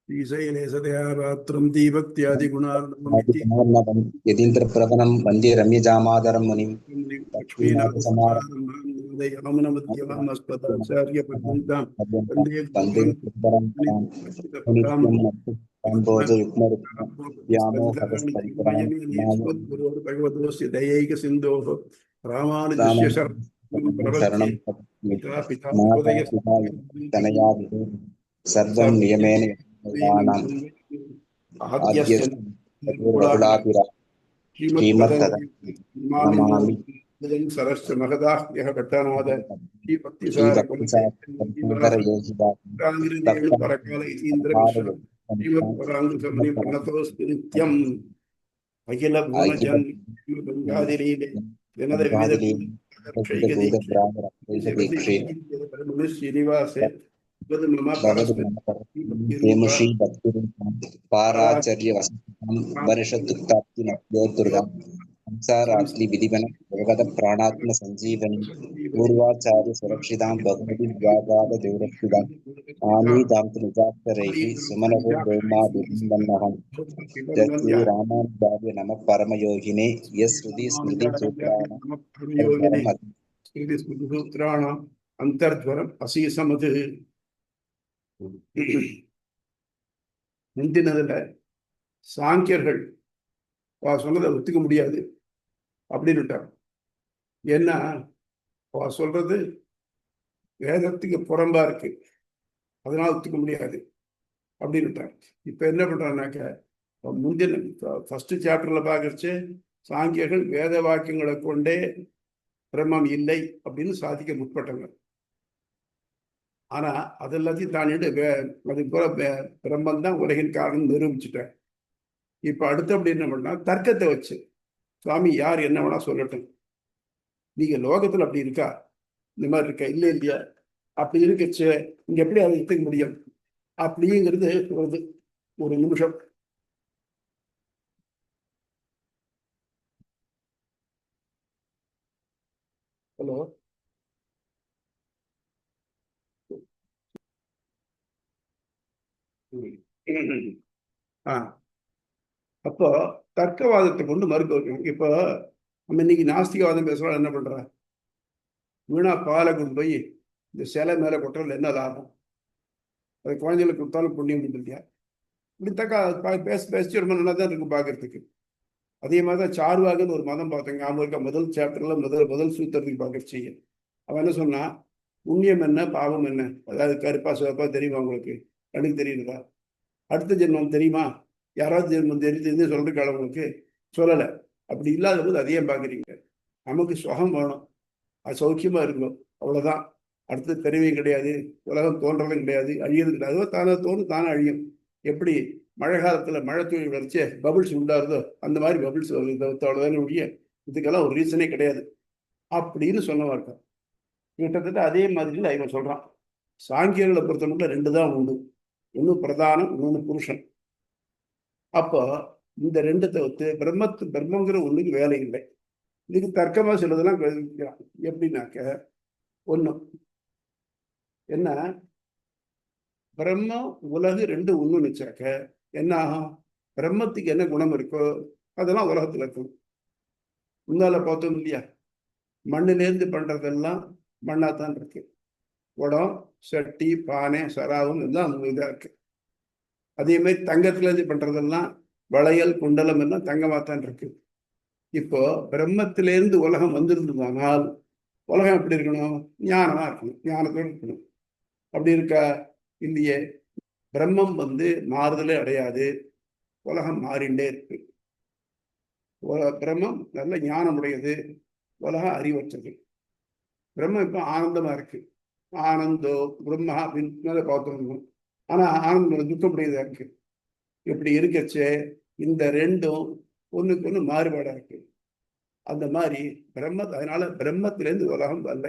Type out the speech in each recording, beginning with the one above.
ஈசைலேசதயாபாத்திரம் தீபக்தியாதி குணார்ணவம் यतीन्द्रप्रवनं वन्दे रम्यजामादरं मुनिं லக்ஷ்மீநாதசமாரம்பாம் வந்தே वन्दे பகவதோஸ்ய தயைக சிந்தோ ராமானுஜஸ்ய शरणं பிதா तनया सर्वं नियमेन सरस्य महदाह्यः घट्टनाद नित्यम् अखिल भुवनजन गंगादिलीले जनद श्रीनिवासे पाराचर्य वर्षतुक्ताब्दि संसाराग्नि विधिवन जगद प्राणात्म संजीवनी पूर्वाचार्य सुरक्षितां भगवती व्यागाद देवरक्षितां आनीतां निजाक्षरैः सुमनसो ब्रह्मा विभिन्नहं जत्सु रामानुजाय नमः परमयोगिने यस्रुति स्मृति सूत्राणाम् अंतर्ज्वरम् असीसमது முந்தினதுல சாங்கியர்கள் சொன்னதை ஒத்துக்க முடியாது அப்படின்னு விட்டாங்க. ஏன்னா சொல்றது வேதத்துக்கு புறம்பா இருக்கு, அதனால ஒத்துக்க முடியாது அப்படின்னு விட்டாங்க. இப்ப என்ன பண்றாங்கனாக்க முந்தின ஃபர்ஸ்ட் சாப்டர்ல பாக்குறச்சு சாங்கியர்கள் வேத வாக்கியங்களை கொண்டே பிரம்மம் இல்லை அப்படின்னு சாதிக்க முற்பட்டாங்க. ஆனா அது எல்லாத்தையும் தாண்டிட்டு அது போல பிரம்மம் தான் உலகின் காரணம் நிரூபிச்சுட்டேன். இப்ப அடுத்தபடி என்ன பண்ணா தர்க்கத்தை வச்சு சுவாமி யார் என்ன வேணா சொல்லட்டும், நீங்க லோகத்துல அப்படி இருக்கா, இந்த மாதிரி இருக்கா, இல்லை இல்லையா, அப்படி இருக்கச்சு இங்க எப்படி அதை எடுத்துக்க முடியும் அப்படிங்கிறது வருது. ஒரு நிமிஷம். ஹலோ. அப்போ தர்க்கவாதத்தை கொண்டு மறுக்க வைக்கணும். இப்போ நம்ம இன்னைக்கு நாஸ்திகவாதம் பேசுறோம், என்ன பண்ற, வீணா பாலை கொண்டு போய் இந்த சிலை மேல கொட்டுறதுல என்ன லாபம், அது குழந்தைகளுக்கு கொடுத்தாலும் புண்ணியம் இல்லையா, இப்படி தக்கா பேசி ரொம்ப நல்லா தான் இருக்கு பாக்குறதுக்கு. அதே மாதிரிதான் சார்வாகன்னு ஒரு மதம் பார்த்தேங்க, அவங்க முதல் சாப்டர்ல முதல் சூத்திரத்துக்கு பார்க்கறச்சு அவன் என்ன சொன்னா, புண்ணியம் என்ன பாவம் என்ன, அதாவது கருப்பா சிவப்பா தெரியுமா உங்களுக்கு, கண்ணுக்கு தெரியுதா, அடுத்த ஜென்மம் தெரியுமா, யாராவது ஜென்மம் தெரிஞ்சு சொல்றதுக்கு உங்களுக்கு சொல்லலை. அப்படி இல்லாத போது அதையும் பார்க்குறீங்க. நமக்கு சுகம் வேணும், அது சௌக்கியமா இருக்கும், அவ்வளவுதான். அடுத்து தெரிவையும் கிடையாது, உலகம் தோன்றதும் கிடையாது, அழியது கிடையாது. அதுவோ தானே தோணும், தானே அழியும். எப்படி மழை காலத்துல மழை தூவி வரைச்சே பபிள்ஸ் உண்டாருதோ அந்த மாதிரி பபிள்ஸ் வருது ஒழிய இதுக்கெல்லாம் ஒரு ரீசனே கிடையாது அப்படின்னு சொன்னவா இருக்கான். கிட்டத்தட்ட அதே மாதிரி இவன் சொல்றான். சாங்கியர்களை பொறுத்த மட்டும் ரெண்டு தான் உண்டு, ஒன்று பிரதானம், இன்னொன்று புருஷன். அப்போ இந்த ரெண்டு தவிர்த்து பிரம்மங்கிற ஒண்ணுக்கு வேலை இல்லை. இதுக்கு தர்க்கமா சிலதெல்லாம் எப்படின்னாக்க, ஒண்ணு என்ன, பிரம்மம் உலகு ரெண்டு ஒண்ணு நினைச்சாக்க என்ன ஆகும், பிரம்மத்துக்கு என்ன குணம் இருக்கோ அதெல்லாம் உலகத்துல இருக்கும். முன்னால பார்த்தோம் இல்லையா, மண்ணிலேருந்து பண்றதெல்லாம் மண்ணாத்தான் இருக்கு. குடம், சட்டி, பானை, சராவும் எல்லாம் இதா இருக்கு. அதே மாதிரி தங்கத்துல இருந்து பண்றதெல்லாம் வளையல், குண்டலம் எல்லாம் தங்கமாத்தான் இருக்கு. இப்போ பிரம்மத்திலேருந்து உலகம் வந்திருந்ததானால் உலகம் எப்படி இருக்கணும், ஞானமா இருக்கணும், ஞானத்தோடு இருக்கணும். அப்படி இருக்கா, இல்லையே. பிரம்மம் மாறுதலே அடையாது, உலகம் மாறிண்டே இருக்கு. பிரம்மம் நல்ல ஞானம் உடையது, உலகம் அறிவற்றது. பிரம்மம் இப்ப ஆனந்தமா இருக்கு, ஆனந்தோ பிரம்மா அப்படின்னு பார்த்தோம். ஆனா ஆனந்தம் துக்கமுடையதா இருக்கு. இப்படி இருக்கச்சே இந்த ரெண்டும் ஒண்ணுக்கு ஒண்ணு மாறுபாடா இருக்கு. அந்த மாதிரி அதனால பிரம்மத்திலேருந்து உலகம் வரல.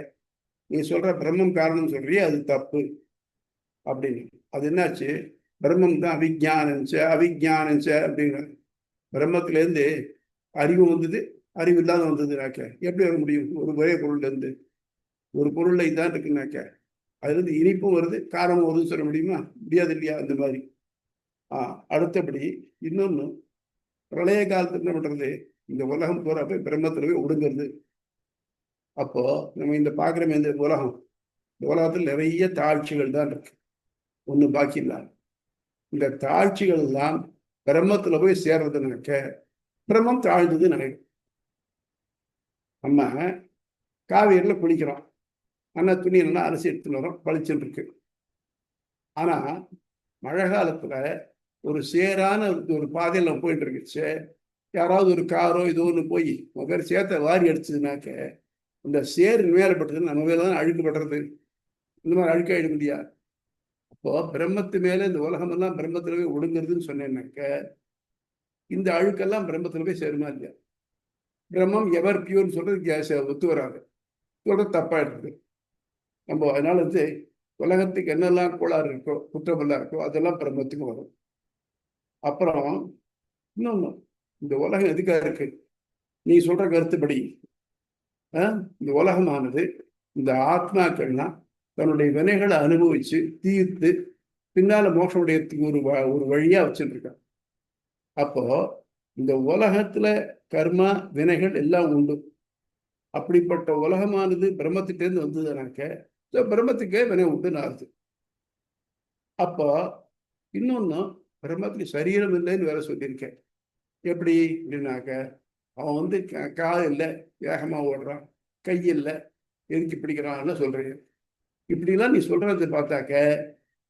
நீ சொல்ற பிரம்மம் காரணம் சொல்றியே, அது தப்பு அப்படின்னு. அது என்னாச்சு, பிரம்மம் தான் அவிஜானம் அப்படிங்கிற பிரம்மத்திலேருந்து அறிவு வந்தது, அறிவு இல்லாத வந்ததுனாக்க எப்படி வர முடியும்? ஒரே பொருள்ல இருந்து ஒரு பொருள்ல இதான் இருக்குனாக்க அதுல இருந்து இனிப்பும் வருது, காரமும் வருதுன்னு சொல்ல முடியுமா? முடியாது இல்லையா? அந்த மாதிரி. அடுத்தபடி இன்னொன்னு, பிரளய காலத்துல என்ன பண்றது? இந்த உலகம் பூரா போய் பிரம்மத்துல போய் ஒடுங்கிறது. அப்போ நம்ம இந்த பாக்குறோமே இந்த உலகம், இந்த உலகத்தில் நிறைய தாழ்ச்சிகள் தான் இருக்கு, ஒண்ணு பாக்கி இல்ல. இந்த தாழ்ச்சிகள் எல்லாம் பிரம்மத்துல போய் சேர்றதுனாக்க பிரம்மம் தாழ்ந்தது நினைக்கும். நம்ம காவேரியில குளிக்கிறோம், ஆனா துணி எல்லாம் அரிசி எடுத்துன்னு வரோம், பளிச்சுன்னு இருக்கு. ஆனா மழை காலத்துல ஒரு சேரான ஒரு பாதையில போயிட்டு இருக்குச்சு, யாராவது ஒரு காரோ ஏதோ ஒன்று போய் வேற சேத்தை வாரி அடிச்சதுனாக்க இந்த சேர் மேல பட்டது நம்ம மேல தான் அழுக்கு படுறது. இந்த மாதிரி அழுக்காயிட முடியாது. அப்போ பிரம்மத்து மேல இந்த உலகம் எல்லாம் பிரம்மத்துல போய் ஒடுங்குறதுன்னு சொன்னேன்னாக்க இந்த அழுக்கெல்லாம் பிரம்மத்துல போய் சேருமா இல்லையா? பிரம்மம் எவர் பியூர்னு சொல்றது ஒத்து வராது, சொல்றது தப்பா இருக்குது. நம்ம அதனால உலகத்துக்கு என்னெல்லாம் கோளாறு இருக்கோ, குற்றமெல்லாம் இருக்கோ, அதெல்லாம் பிரம்மத்துக்கு வரும். அப்புறம் இன்னொன்னு, இந்த உலகம் எதுக்காக இருக்கு? நீ சொல்ற கருத்துப்படி இந்த உலகமானது இந்த ஆத்மாக்கள்லாம் தன்னுடைய வினைகளை அனுபவிச்சு தீர்த்து பின்னால மோட்சமுடையத்துக்கு ஒரு வழியா வச்சுட்டு இருக்காங்க. அப்போ இந்த உலகத்துல கர்மா வினைகள் எல்லாம் உண்டு. அப்படிப்பட்ட உலகமானது பிரம்மத்திட்டேருந்து வந்ததுனாக்க பிரம்மத்துக்கே வினை உண்டுன்னு ஆகுது. அப்போ இன்னொன்னு, பிரம்மத்துக்கு சரீரம் இல்லைன்னு வேற சொல்லியிருக்கேன். எப்படி அப்படின்னாக்க அவன் கால் இல்லை வேகமா ஓடுறான், கை இல்லை எதுக்கு பிடிக்கிறான்னு சொல்றீங்க. இப்படிலாம் நீ சொல்றது பார்த்தாக்க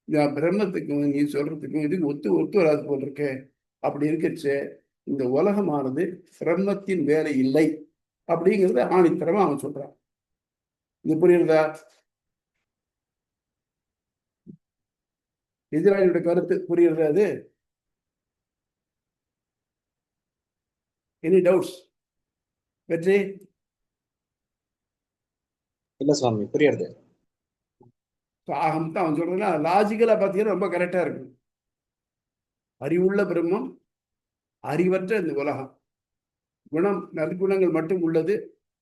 நான் பிரம்மத்துக்கும் நீ சொல்றதுக்கும் இதுக்கு ஒத்து வராது போல் இருக்கே. அப்படி இருக்கச்சு இந்த உலகமானது பிரம்மத்தின் வேலை இல்லை அப்படிங்கிறத ஆணித்தரமா அவன் சொல்றான். இது புரியுறதா? எதிராளியோட கருத்து புரியுறது அது? எனி டவுட்ஸ் வெற்றி? இல்ல சுவாமி, புரியுறது. ஆகம் தான் அவன் சொல்றதுன்னா லாஜிக்கலா பார்த்தீங்கன்னா ரொம்ப கரெக்டா இருக்கு. அறிவுள்ள பிரம்மம், அறிவற்ற இந்த உலகம், குணம் நற்குணங்கள் மட்டும் உள்ளது,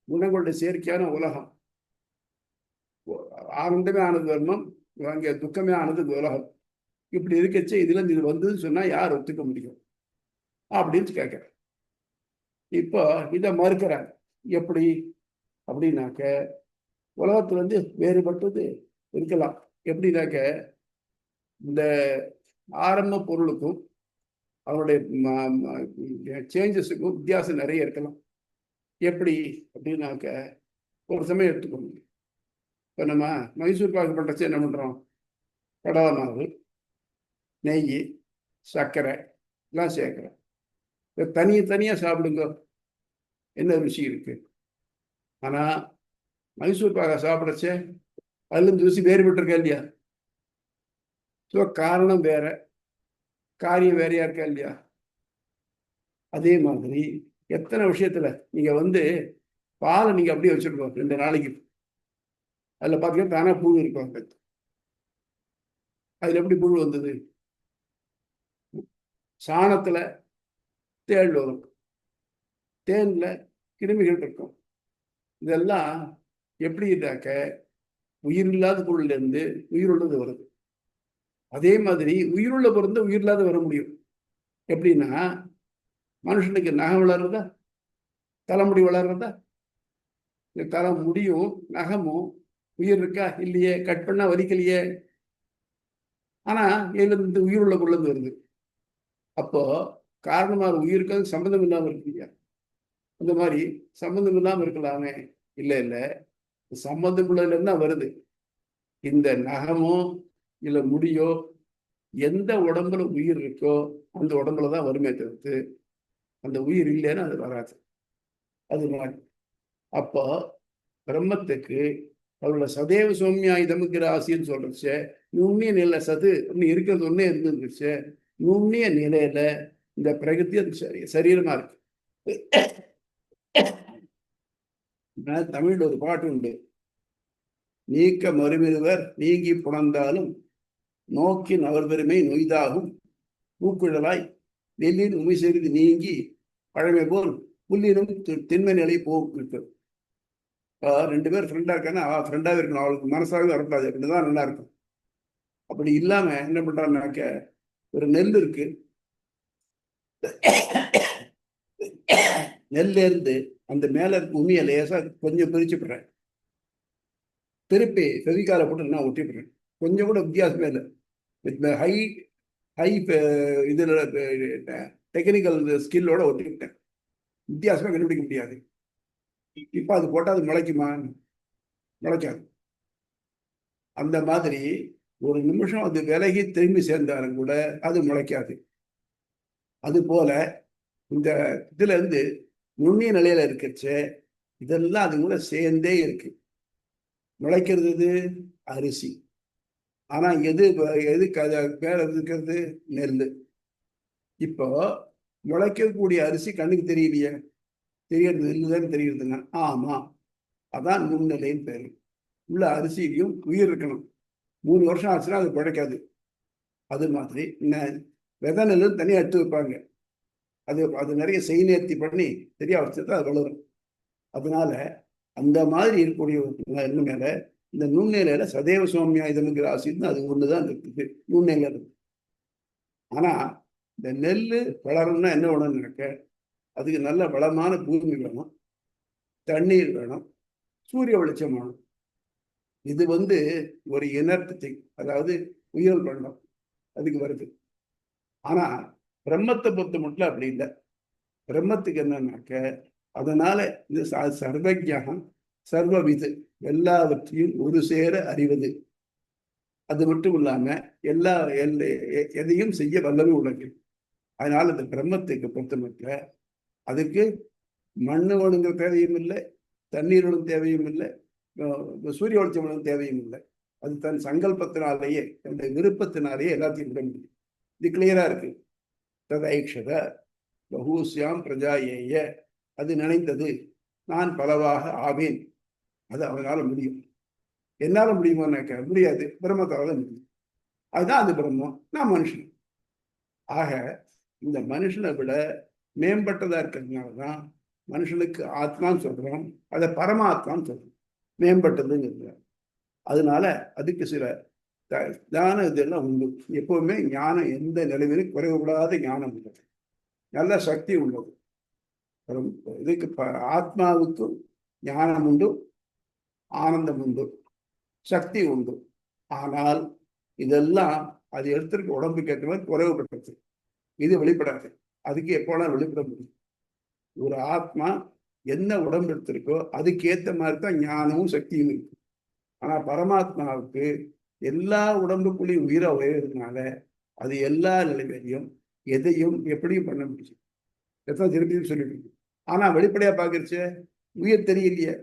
குணங்களுடைய செயற்கையான உலகம். ஆனந்தமே ஆனது பிரம்மம், அங்கே துக்கமே ஆனது உலகம். இப்படி இருக்கச்சு இதுல இது வந்ததுன்னு சொன்னா யார் ஒத்துக்க முடியும் அப்படின்னு கேட்கிறேன். இப்போ இதை மறுக்கிறாங்க. எப்படி அப்படின்னாக்க உலகத்துல வேறுபட்டது இருக்கலாம். எப்படின்னாக்க இந்த ஆரம்ப பொருளுக்கும் அவனுடைய சேஞ்சஸுக்கும் வித்தியாசம் நிறைய இருக்கலாம். எப்படி அப்படின்னாக்க ஒரு சமயம் எடுத்துக்கணும். இப்போ நம்ம மைசூர் பாக்கு பண்ணுறச்சு என்ன பண்ணுறோம்? கடலை மாவு, நெய், சர்க்கரை எல்லாம் சேர்க்குறோம். தனியாக சாப்பிடுங்க, என்ன ருசி இருக்கு. ஆனால் மைசூர் பாகை சாப்பிடச்சே அதுலேருந்து ருசி வேறுபட்டிருக்கா இல்லையா? ஸோ காரணம் வேற, காரியம் வேறையா இருக்கா இல்லையா? அதே மாதிரி எத்தனை விஷயத்துல நீங்க பாலை நீங்க அப்படியே வச்சிருக்கோம் 2 நாளைக்கு, அதுல பாத்தீங்கன்னா தானே புழு இருக்கும். அதுல எப்படி புழு வந்தது? சாணத்துல தேள் வரும், தேன்ல கிருமிகள் இருக்கும். இதெல்லாம் எப்படின்னாக்க உயிர் இல்லாத பொருள்ல இருந்து உயிர் உள்ளது வருது. அதே மாதிரி உயிருள்ள பொருள் உயிர் இல்லாத வர முடியும். எப்படின்னா மனுஷனுக்கு நகம் வளர்றதா, தலைமுடி வளர்றதா? இந்த தலை முடியும் நகமும் உயிர் இருக்கா இல்லையே? கட் பண்ணா வலிக்கலையே. ஆனா இதுல இருந்து உயிர் உள்ள பொருள் வருது. அப்போ காரணமா உயிருக்கு சம்பந்தம் இல்லாம இருக்கு இல்லையா? அந்த மாதிரி சம்பந்தம் இல்லாம இருக்கலாமே? இல்லை, சம்பந்தம் உள்ளதுல இருந்தா வருது. இந்த நகமோ இல்ல முடியோ எந்த உடம்புல உயிர் இருக்கோ அந்த உடம்புலதான் வருமே தவிர்த்து அந்த உயிர் இல்லைன்னு அது வராது. அது மாதிரி அப்போ பிரம்மத்துக்கு அவரோட சதேவ சௌமியாயுதமுக்கிற ஆசின்னு சொல்றச்சு நுண்ணிய நிலை சது ஒன்று இருக்கிறது ஒன்னே இருந்துருச்சு. நுண்ணிய நிலையில இந்த பிரகதி அது சரீரமா இருக்கு. தமிழ்ல ஒரு பாட்டு உண்டு, நீக்க மறுமிருவர் நீங்கி புணர்ந்தாலும் நோக்கி நவர் பெருமை நொய்தாகும் பூக்குழலாய் நெல்லின் உமை செய்து நீங்கி பழமை போல் புல்லினும் திண்மை நிலை போக்கு. ரெண்டு பேர் ஃப்ரெண்டா இருக்கான்னா ஃப்ரெண்டாவே இருக்கணும், அவளுக்கு மனசாகவே வரக்கூடாது, அப்படிதான் நல்லா இருக்கும். அப்படி இல்லாம என்ன பண்றான்னாக்க, ஒரு நெல் இருக்கு, நெல்ல இருந்து அந்த மேல இருக்க உண்மையை லேசா கொஞ்சம் பிரிச்சுப்படுறேன், திருப்பி ஃபெவிகால போட்டு நான் ஒட்டிடுறேன். கொஞ்சம் கூட வித்தியாசமே இல்லை. வித் ஹை ஹை இதுல டெக்னிக்கல் ஸ்கில்லோட ஒட்டிவிட்டேன். வித்தியாசமா கண்டுபிடிக்க முடியாது. இப்ப அது போட்டா அது முளைக்குமா? முளைக்காது. அந்த மாதிரி ஒரு நிமிஷம் அது விலகி திரும்பி சேர்ந்தாலும் கூட அது முளைக்காது. அது போல இந்த இதுல இருந்து நுண்ணிய நிலையில இருக்கச்சு இதெல்லாம் அது கூட சேர்ந்தே இருக்கு. முளைக்கிறது இது அரிசி. ஆனா எது எது மேல இருக்கிறது? நெல். இப்போ முளைக்கக்கூடிய அரிசி கண்ணுக்கு தெரியலையே, தெரியறது நெல்லுதான் தெரியுதுங்க. ஆமா, அதான் நுண்ணிலைன்னு பேரு. உள்ள அரிசியிலையும் உயிர் இருக்கணும். 3 வருஷம் ஆச்சுன்னா அது பிழைக்காது. அது மாதிரி விதை நெல் தனியாக எடுத்து வைப்பாங்க. அது அது நிறைய செய்நேர்த்தி பண்ணி சரியா வச்சுட்டு அது வளரும். அதனால அந்த மாதிரி இருக்கக்கூடிய நெல் மேல இந்த நுண்ணிலையில சதேவ சோமியா இதனுங்கிற ஆசிட்னு அது ஒண்ணுதான் இருக்குது நுண்ணிலை. ஆனா இந்த நெல் வளரணும்னா என்ன வேணும்னாக்க, அதுக்கு நல்ல வளமான பூமி வேணும், தண்ணீர் வேணும், சூரிய வெளிச்சம் வேணும். இது ஒரு இனர்த்தி, அதாவது உயிர் பண்டம் அதுக்கு வருது. ஆனா பிரம்மத்தை பொறுத்த மட்டும் அப்படி இல்லை. பிரம்மத்துக்கு என்னன்னாக்க, அதனால இது சர்வஜகம் சர்வவிது, எல்லாவற்றையும் ஒரு சேர அறிவது. அது மட்டும் இல்லாம எல்லா எதையும் செய்ய வல்லமை உள்ளது. அதனால இந்த பிரம்மத்துக்கு பொறுத்த மட்டும் அதுக்கு மண்ணு ஒழுங்கு தேவையும் இல்லை, தண்ணீர் ஒழுங்கு தேவையும் இல்லை, சூரிய வெளிச்சம் ஒழுங்கு தேவையும் இல்லை. அது தன் சங்கல்பத்தினாலேயே, தன்னுடைய விருப்பத்தினாலேயே எல்லாத்தையும் விட முடியும். இது கிளியரா இருக்கு. ததைக்ஷத பகூஸ்யாம் பிரஜாயேய, அது நினைந்தது நான் பலவாக ஆவேன். அது அவனால முடியும். என்னால முடியுமான்னாக்க முடியாது, பிரம்மத்தால தான் முடியும். அதுதான் அது பிரம்மம், நான் மனுஷன். ஆக இந்த மனுஷனை விட மேம்பட்டதா இருக்கிறதுனாலதான் மனுஷனுக்கு ஆத்மான்னு சொல்றோம், அதை பரமாத்மான்னு சொல்றோம், மேம்பட்டதுங்கிறது. அதனால அதுக்கு சில ஞான இதெல்லாம் உண்டு. எப்பவுமே ஞானம் எந்த நிலையிலும் குறைவுபடாத ஞானம் உள்ளது, நல்ல சக்தி உள்ளது. இதுக்கு ஆத்மாவுக்கு ஞானம் உண்டு, ஆனந்தம் உண்டு, சக்தி உண்டு. ஆனால் இதெல்லாம் அது எடுத்திருக்க உடம்புக்கு ஏற்ற மாதிரி குறைவுபட்டது. இது வெளிப்படாது. அதுக்கு எப்போலாம் வெளிப்பட முடியும்? ஒரு ஆத்மா என்ன உடம்பு எடுத்திருக்கோ அதுக்கு ஏற்ற மாதிரி தான் ஞானமும் சக்தியும் இருக்கு. ஆனா பரமாத்மாவுக்கு எல்லா உடம்புக்குள்ளேயும் உயிரை உயர்றதுனால அது எல்லா நிலைமையிலையும் எதையும் எப்படியும் பண்ண முடியும். எத்தனை திருப்பியும் சொல்லிட்டு. ஆனா வெளிப்படையா பாக்குறச்சு உயிர் தெரியலையே,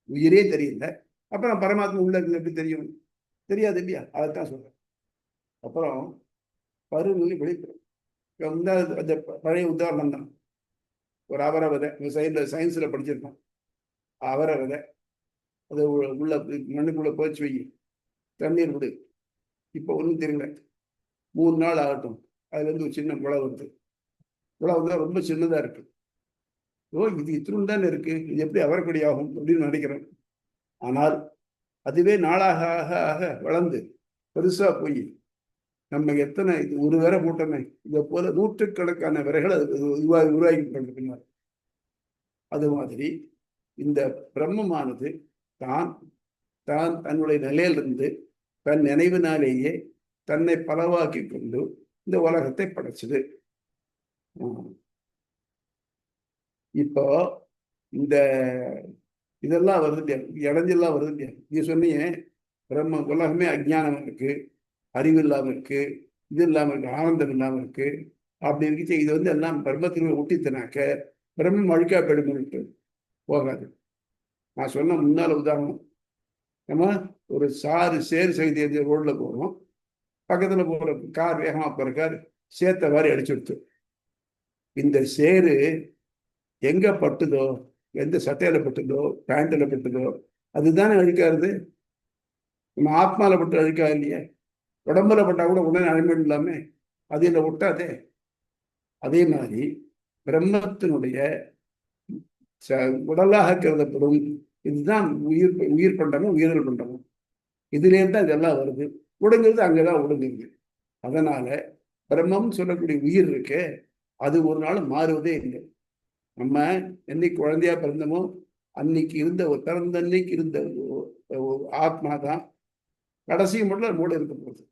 உயிரே தெரியல, அப்புறம் பரமாத்மா உள்ள எப்படி தெரியும்? தெரியாது இல்லையா? அதைத்தான் சொல்றேன். அப்புறம் பருவநிலை வெளிப்படும். அந்த பழைய உதாரணம் தான். ஒரு அவரை விதை சயின்ஸ்ல படிச்சிருக்கோம். அவரை விதை அதை உள்ள மண்ணுக்குள்ள போச்சு வை, தண்ணீர் விடு. இப்போ ஒன்றும் தெரியல, 3 நாள் ஆகட்டும், அதுல இருந்து ஒரு சின்ன முளை வருது. முளை வந்து ரொம்ப சின்னதா இருக்கு. ஓ, இது இத்தினும் தானே இருக்கு, இது எப்படி அவரைக்கொடி ஆகும் அப்படின்னு நினைக்கிறேன். ஆனால் அதுவே நாளாக ஆக ஆக வளர்ந்து பெருசா போய் நம்ம எத்தனை ஒரு விரை போட்டோமே, இதை போல நூற்றுக்கணக்கான விரைகள் அது உருவாகி கொண்டிருக்கிறார். அது மாதிரி இந்த பிரம்மமானது தான் தான் தன்னுடைய நிலையிலிருந்து தன் நினைவினாலேயே தன்னை பலவாக்கி கொண்டு இந்த உலகத்தை படைச்சது. இப்போ இந்த இதெல்லாம் வருது இல்லையா, இடைஞ்செல்லாம் வருது இல்லையா? நீ சொன்னீங்க பிரம்ம உலகமே அஜ்ஞானம் இருக்கு, அறிவு இல்லாம இருக்கு, இது இல்லாம இருக்கு, ஆனந்தம் இல்லாம இருக்கு. அப்படி இருந்துச்சு இது எல்லாம் பிரம்மத்தின் ஊட்டித்தனாக்க பிரம்மம் அழுக்கா போயிடும்ட்டு போகாது. நான் சொன்ன முன்னால உதாரணம், நம்ம ஒரு சேறு செய்தி ரோட்ல போறோம், பக்கத்துல போற கார் வேகமா போற கார் சேத்த வாரி அடிச்சுடுத்து. இந்த சேரு எங்க பட்டுதோ, எந்த சட்டையில பட்டுதோ பேண்ட்ல பட்டுதோ அதுதானே அழுக்காருது. நம்ம ஆத்மால பட்டு அழுக்கா இல்லையே. உடம்புல பட்டா கூட உடனே அழிமீடு இல்லாம அது இல்லை ஒட்டாதே. அதே மாதிரி பிரம்மத்தினுடைய உடலாக கருதப்படும் இதுதான் உயிர் பண்டமும் உயிரில் பண்டமும். இதுலேருந்து தான் இதெல்லாம் வருது. ஒடுங்குறது அங்கதான் ஒடுங்குது. அதனால பிரம்மம் சொல்லக்கூடிய உயிர் இருக்கு, அது ஒரு நாள் மாறுவதே இல்லை. நம்ம என்னைக்கு குழந்தையா பிறந்தமோ அன்னைக்கு இருந்த பிறந்த அன்னைக்கு இருந்த ஆத்மா தான் கடைசி மட்டும் மூட இருக்க போகுது.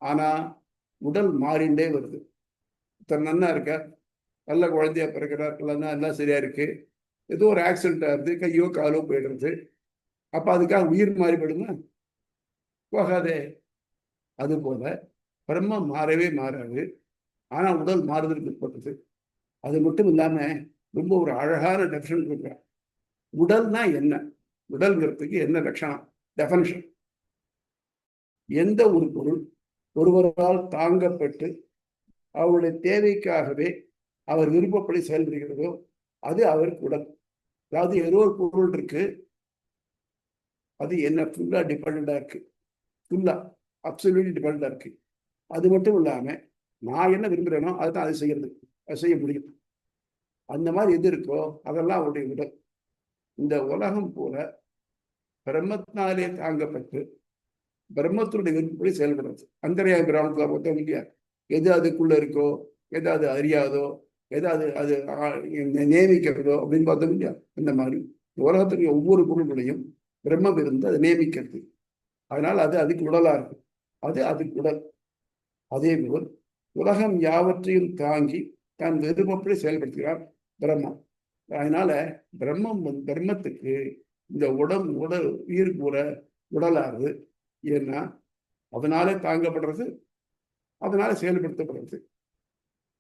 ஆனா உடல் மாறிண்டே வருது. நன்னா இருக்க, நல்ல குழந்தையா பிறக்கிறார், இல்லைன்னா எல்லாம் சரியா இருக்கு, ஏதோ ஒரு ஆக்சிடென்ட் ஆகுது, கையோ காலோ போயிடுறது. அப்ப அதுக்காக உயிர் மாறிப்படுமா? போகாதே. அது போல பிரம்மம் மாறவே மாறாது. ஆனா உடல் மாறுதலுக்கு உட்பட்டது. அது மட்டும் இல்லாம ரொம்ப ஒரு அழகான டெஃபினேஷன் கொடுக்குறார். உடல்னா என்ன? உடல்ங்கிறதுக்கு என்ன லட்சணம், டெஃபினிஷன்? எந்த ஒரு பொருள் ஒருவரால் தாங்கப்பட்டு அவருடைய தேவைக்காகவே அவர் விருப்பப்படி செயல்படுகிறதோ அது அவருக்கு உடல். அதாவது ஏதோ ஒரு பொருள் இருக்கு, அது என்ன ஃபுல்லா டிபெண்டா இருக்கு, ஃபுல்லா அப்சல்யூட்லி டிபெண்டா இருக்கு. அது மட்டும் இல்லாம நான் என்ன விரும்புகிறேனோ அதுதான் அது செய்யறது, அது செய்ய முடியும். அந்த மாதிரி எது இருக்கோ அதெல்லாம் அவருடைய உடல். இந்த உலகம் போல பிரம்மத்தினாலே தாங்கப்பட்டு பிரம்மத்தினுடைய விருப்பப்படி செயல்படுறது. அந்தரையா பிராமணத்துல மொத்தம் இல்லையா? எது அதுக்குள்ள இருக்கோ, எது அது அறியாதோ, எதாவது அது நியமிக்கிறதோ அப்படின்னு பார்த்தோம் இல்லையா? இந்த மாதிரி உலகத்துக்கு ஒவ்வொரு பொருள்களையும் பிரம்மம் இருந்து அதை நியமிக்கிறது. அதனால அது அதுக்கு உடலா இருக்கு, அது அதுக்கு உடல். அதே போல் உலகம் யாவற்றையும் தாங்கி தான் விருப்பப்படி செயல்படுத்துகிறார் பிரம்மம். அதனால பிரம்மத்துக்கு இந்த உடல் உயிர் கூட உடலாகுது. ஏன்னா அதனால தாங்கப்படுறது, அதனால செயல்படுத்தப்படுறது.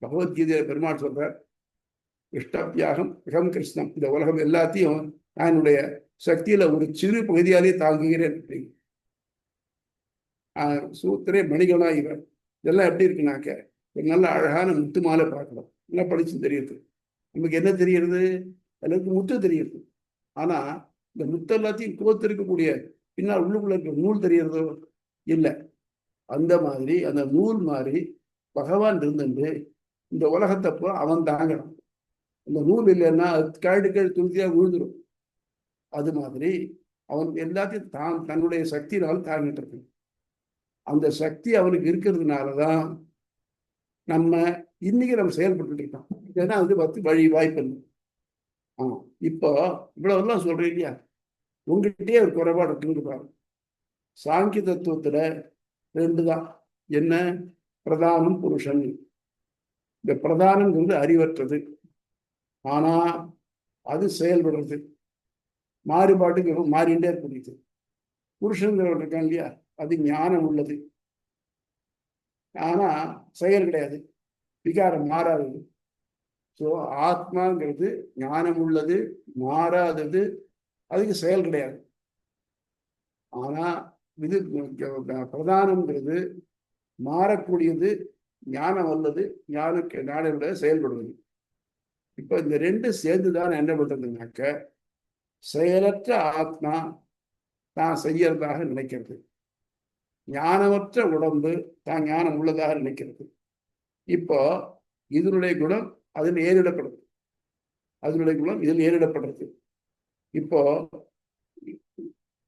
பகவத்கீதையில பெருமாள் சொல்றார், இஷ்டப்பியாகம் இகம் கிருஷ்ணம், இந்த உலகம் எல்லாத்தையும் நான் என்னுடைய சக்தியில ஒரு சிறு பகுதியாலே தாங்குகிறேன். சூத்திரே மணிகனா இவன். இதெல்லாம் எப்படி இருக்குனாக்க ஒரு நல்ல அழகான முத்து மாலை பார்க்கணும், நல்லா படிச்சு தெரியுது. நமக்கு என்ன தெரியுது? எனக்கு முத்து தெரியுது. ஆனா இந்த முத்து எல்லாத்தையும் கோத்து இருக்கக்கூடிய பின்னால் உள்ளுக்குள்ள இருக்க நூல் தெரியறதோ இல்லை. அந்த மாதிரி அந்த நூல் மாதிரி பகவான் இருந்துட்டு இந்த உலகத்தப்போ அவன் தாங்கணும். இந்த நூல் இல்லைன்னா கழுடு துருத்தியா விழுந்துடும். அது மாதிரி அவன் எல்லாத்தையும் தன்னுடைய சக்தியினால் தாங்கிட்டு இருக்கு. அந்த சக்தி அவனுக்கு இருக்கிறதுனாலதான் நம்ம இன்னைக்கு நம்ம செயல்பட்டு இருக்கோம். ஏன்னா அது வழி வாய்ப்பு இல்லை. இப்போ இவ்வளவுலாம் சொல்றேன் இல்லையா? உங்ககிட்டயே ஒரு குறைபாடு இருக்குன்னு பாருங்க. சாங்கிய தத்துவத்துல ரெண்டு தான். என்ன? பிரதானம் புருஷன். இந்த பிரதானம் அறிவற்றது, ஆனா அது செயல்படுறது, மாறுபாட்டுக்கு மாறிண்டே இருக்குது. புருஷங்கிறவர் இருக்கான் இல்லையா, அது ஞானம் உள்ளது, ஆனா செயல் கிடையாது, விகாரம் மாறாதது. ஸோ ஆத்மாங்கிறது ஞானம் உள்ளது, மாறாதது, அதுக்கு செயல் கிடையாது. ஆனா இது பிரதானம்ங்கிறது மாறக்கூடியது, ஞானம் வல்லது, ஞான செயல்படுவது. இப்ப இந்த ரெண்டு சேர்ந்துதான் என்ன பண்றதுனாக்க செயலற்ற ஆத்மா தான் செய்யறதாக நினைக்கிறது, ஞானமற்ற உடம்பு தான் ஞானம் உள்ளதாக நினைக்கிறது. இப்போ இதனுடைய குணம் அதில் ஏறிடப்படுது, அதனுடைய குணம் இதில் ஏறிடப்படுறது. இப்போ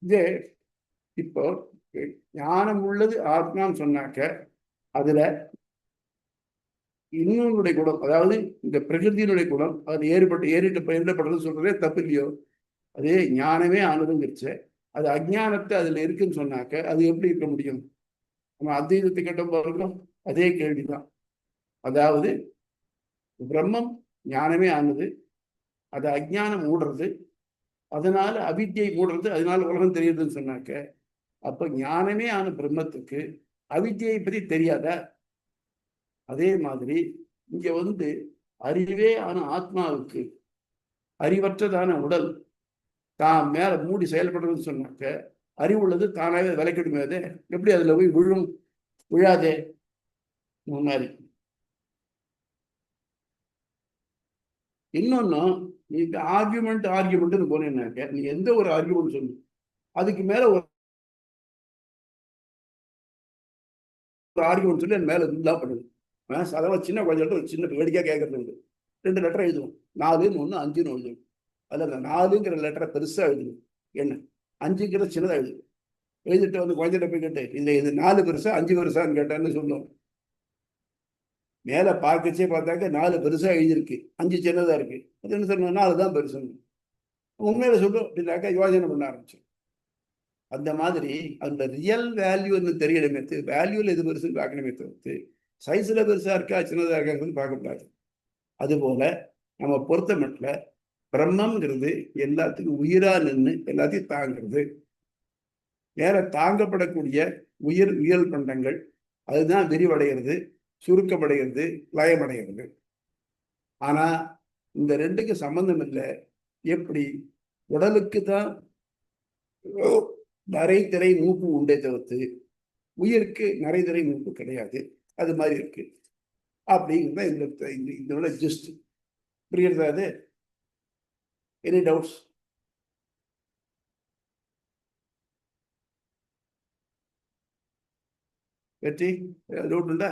இதே இப்போ ஞானம் உள்ளது ஆத்மான்னு சொன்னாக்க அதுல இன்னொன்னுடைய குணம், அதாவது இந்த பிரகிருதியினுடைய குணம் அது ஏறிடப்படுறது சொல்றதே தப்பு இல்லையோ? அதே ஞானமே ஆனதுங்கிருச்சு, அது அஜ்ஞானத்தை அதுல இருக்குன்னு சொன்னாக்க அது எப்படி இருக்க முடியும்? நம்ம அத்வைதத்தை கேட்ட போறோம், அதே கேள்விதான். அதாவது பிரம்மம் ஞானமே ஆனது, அது அஜ்ஞானம் மூடுறது, அதனால அவித்யை மூடுறது, அதனால உலகம் தெரியுதுன்னு சொன்னாக்க அப்ப ஞானமே ஆன பிரம்மத்துக்கு அவித்யை பத்தி தெரியாதா? அதே மாதிரி இங்க அறிவே ஆன ஆத்மாவுக்கு அறிவற்றதான உடல் தான் மேல மூடி செயல்படுறதுன்னு சொன்னாக்க அறிவுள்ளது தானாவே விலைக்கிடுமே. அது எப்படி அதுல போய் விழும்? விழாதே. மாதிரி இன்னொன்னும், நீ ஆர்கியூமெண்ட்னு போனேன்னாக்க நீ எந்த ஒரு ஆர்கியூமெண்ட் சொல்லு, அதுக்கு மேல ஒரு ஆர்கியூமெண்ட் சொல்லி மேல இருந்தா பண்ணுது. அதெல்லாம் சின்ன குழந்தைகிட்ட ஒரு சின்ன வேடிக்கையா கேட்கறது உண்டு. 2 லெட்டர் எழுதுவோம், 4ன்னு 1 5ன்னு எழுதுவோம். அதில் அந்த 4ங்கிற லெட்டரை பெருசா எழுதுவோம், என்ன 5ங்கிறது சின்னதாக எழுதிட்டு வந்து குழந்தைகிட்ட போய் கேட்டு இல்லை இது 4 பெருசா 5 பெருசான்னு கேட்டான்னு சொல்லுவோம். மேலே பார்க்கச்சே பார்த்தாக்க 4 பெருசா எழுதியிருக்கு, 5 சின்னதா இருக்கு. அது என்ன சொல்லணும், 4 தான் பெருசுன்னு உண்மையில சொல்லும் அப்படின்னாக்கா யோசனை பண்ண ஆரம்பிச்சோம். அந்த மாதிரி அந்த ரியல் வேல்யூன்னு தெரியணுமே வேல்யூல எது பெருசுன்னு பார்க்கணுமே தவிர்த்து சைஸ்ல பெருசா இருக்கா சின்னதா இருக்கான்னு பார்க்கக்கூடாது. அதுபோல நம்ம பொறுத்த மட்டும் பிரம்மங்கிறது எல்லாத்துக்கும் உயிரா நின்று எல்லாத்தையும் தாங்கிறது. வேற தாங்கப்படக்கூடிய உயிர் உயல் பண்டங்கள் அதுதான் விரிவடைகிறது, சுருக்கமடைகிறது, லயமடைகிறது. ஆனா இந்த ரெண்டுக்கு சம்பந்தம் இல்லை. எப்படி உடலுக்கு தான் நரை திரை மூப்பு உண்டே தவிர்த்து உயிருக்கு நரை திரை மூப்பு கிடையாது. அது மாதிரி இருக்கு அப்படிங்கிறத இதோட ஜஸ்ட் புரியுறதா? அது எனி டவுட்ஸ்? வெற்றி டவுட் உண்டா?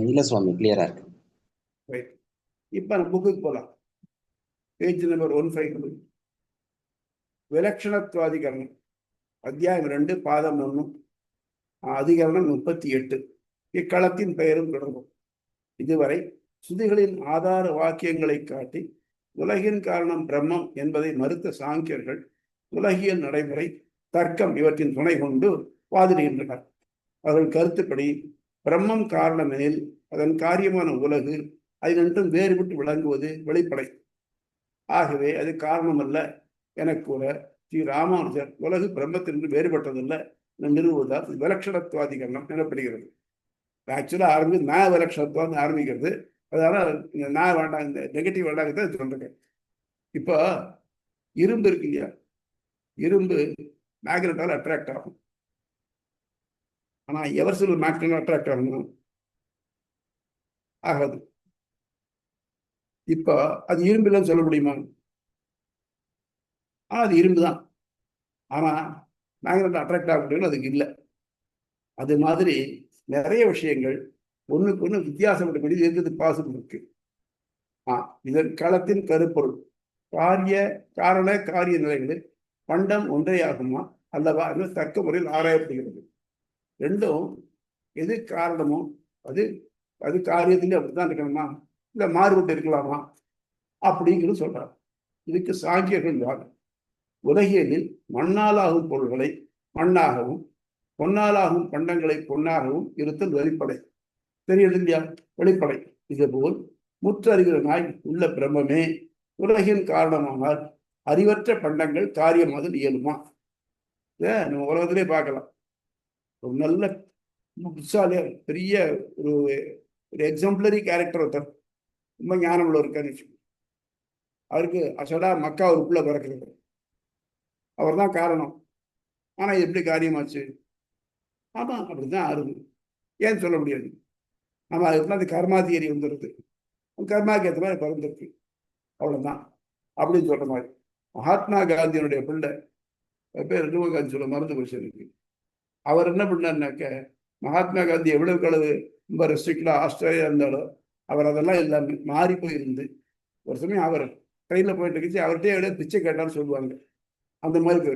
இல்ல சுவாமி, கிளியரா இருக்கு. ரைட். இப்ப நம்ம புக்குக்கு போலாம். Page number 150. விலட்சணத்துவாதிகரணம் அத்தியாயம் 2 பாதம் 1 அதிகரணம் 38. இக்களத்தின் பெயரும் தொடங்கும். இதுவரை சுதிகளின் ஆதார வாக்கியங்களை காட்டி உலகின் காரணம் பிரம்மம் என்பதை மறுத்த சாங்கியர்கள் உலகியல் நடைமுறை தர்க்கம் இவற்றின் துணை கொண்டு வாதிடுகின்றனர். அவர்கள் கருத்துப்படி பிரம்மம் காரணம் எனில் அதன் காரியமான உலகு அதனின்றும் வேறுபட்டு விளங்குவது வெளிப்படை. ஆகவே அது காரணம் அல்ல என கூற ஸ்ரீ ராமானுஜர் உலகு பிரம்மத்திற்கு வேறுபட்டதல்ல நிறுவுவதால் விலட்சணத்துவாதிகரணம் எனப்படுகிறது. ஆக்சுவலா ஆரம்பிச்சு நான் விலட்சணத்துவான்னு ஆரம்பிக்கிறது. அதனால நான் வேண்டாம், இந்த நெகட்டிவ் வேண்டாங்கிறத சொல்றேன். இப்போ இரும்பு இருக்கு இல்லையா, இரும்பு மேக்னட்டால் அட்ராக்ட் ஆகும். ஆனா எவர்சில் மேக்னட் அட்ராக்ட் ஆகணும் ஆகாது. இப்போ அது இரும்பு இல்லைன்னு சொல்ல முடியுமா? ஆனா அது இரும்பு தான். ஆனா மேக்னட் அட்ராக்ட் ஆக முடியும்னு அதுக்கு இல்லை. அது மாதிரி நிறைய விஷயங்கள் ஒண்ணுக்கு ஒண்ணு வித்தியாசப்படக்கூடிய இருக்கிறது பாசிபிள் இருக்கு. இதன் களத்தின் கருப்பொருள் காரிய காரண காரிய நிலைகளில் பண்டம் ஒன்றே ஆகுமா அல்லவா என்று தக்க முறையில் ஆராயப்படுகிறது. ரெண்டும் எது காரணமோ அது அது காரியத்திலே அப்படித்தான் இருக்கணுமா இல்ல மாறுபட்டு இருக்கலாமா அப்படிங்கிறது சொல்றாரு. இதுக்கு சாங்கியர்கள் வாதம். உலகியலில் மண்ணாலாகும் பொருள்களை மண்ணாகவும் பொன்னாலாகும் பண்டங்களை பொன்னாகவும் இருத்தல் வெளிப்படை. தெரியுது இல்லையா? வெளிப்படை. இதுபோல் முற்றறிகிற நாய் உள்ள பிரம்மமே உலகின் காரணமானால் அறிவற்ற பண்டங்கள் காரியமாக இயலுமா? நம்ம உலகத்திலே பார்க்கலாம். ஒரு நல்ல புத்தாலியா பெரிய ஒரு எக்ஸாம்பிளரி கேரக்டர் ஒருத்தர் ரொம்ப ஞானம் உள்ள இருக்காரு. அவருக்கு அசடா மக்கா ஒரு பிள்ளை பிறக்கிறது, அவர் தான் காரணம். ஆனா எப்படி காரியமாச்சு? ஆமா அப்படிதான் ஆறுது. ஏன்னு சொல்ல முடியாது. நம்ம அதுக்கு அந்த கர்மா தியரி வந்துடுது. கர்மாக்கு ஏற்ற மாதிரி பிறந்திருக்கு, அவ்வளவுதான் அப்படின்னு சொல்ற மாதிரி. மகாத்மா காந்தியினுடைய பிள்ளை பேர் ராஜீவ் காந்தி சொல்ல மறந்து போச்சு இருக்கு. அவர் என்ன பண்ணாருனாக்க மகாத்மா காந்தி எவ்வளவு அளவு ரொம்ப ரெஸ்ட்ரிக்டா ஆஸ்திரேலியா இருந்தாலும் அவர் அதெல்லாம் எல்லாமே மாறி போயிருந்து ஒரு சமயம் அவர் ட்ரெயினில் போயிட்டு இருந்துச்சு, அவர்கிட்டயே எவ்வளோ பிச்சை கேட்டான்னு சொல்லுவாங்க. அந்த மாதிரி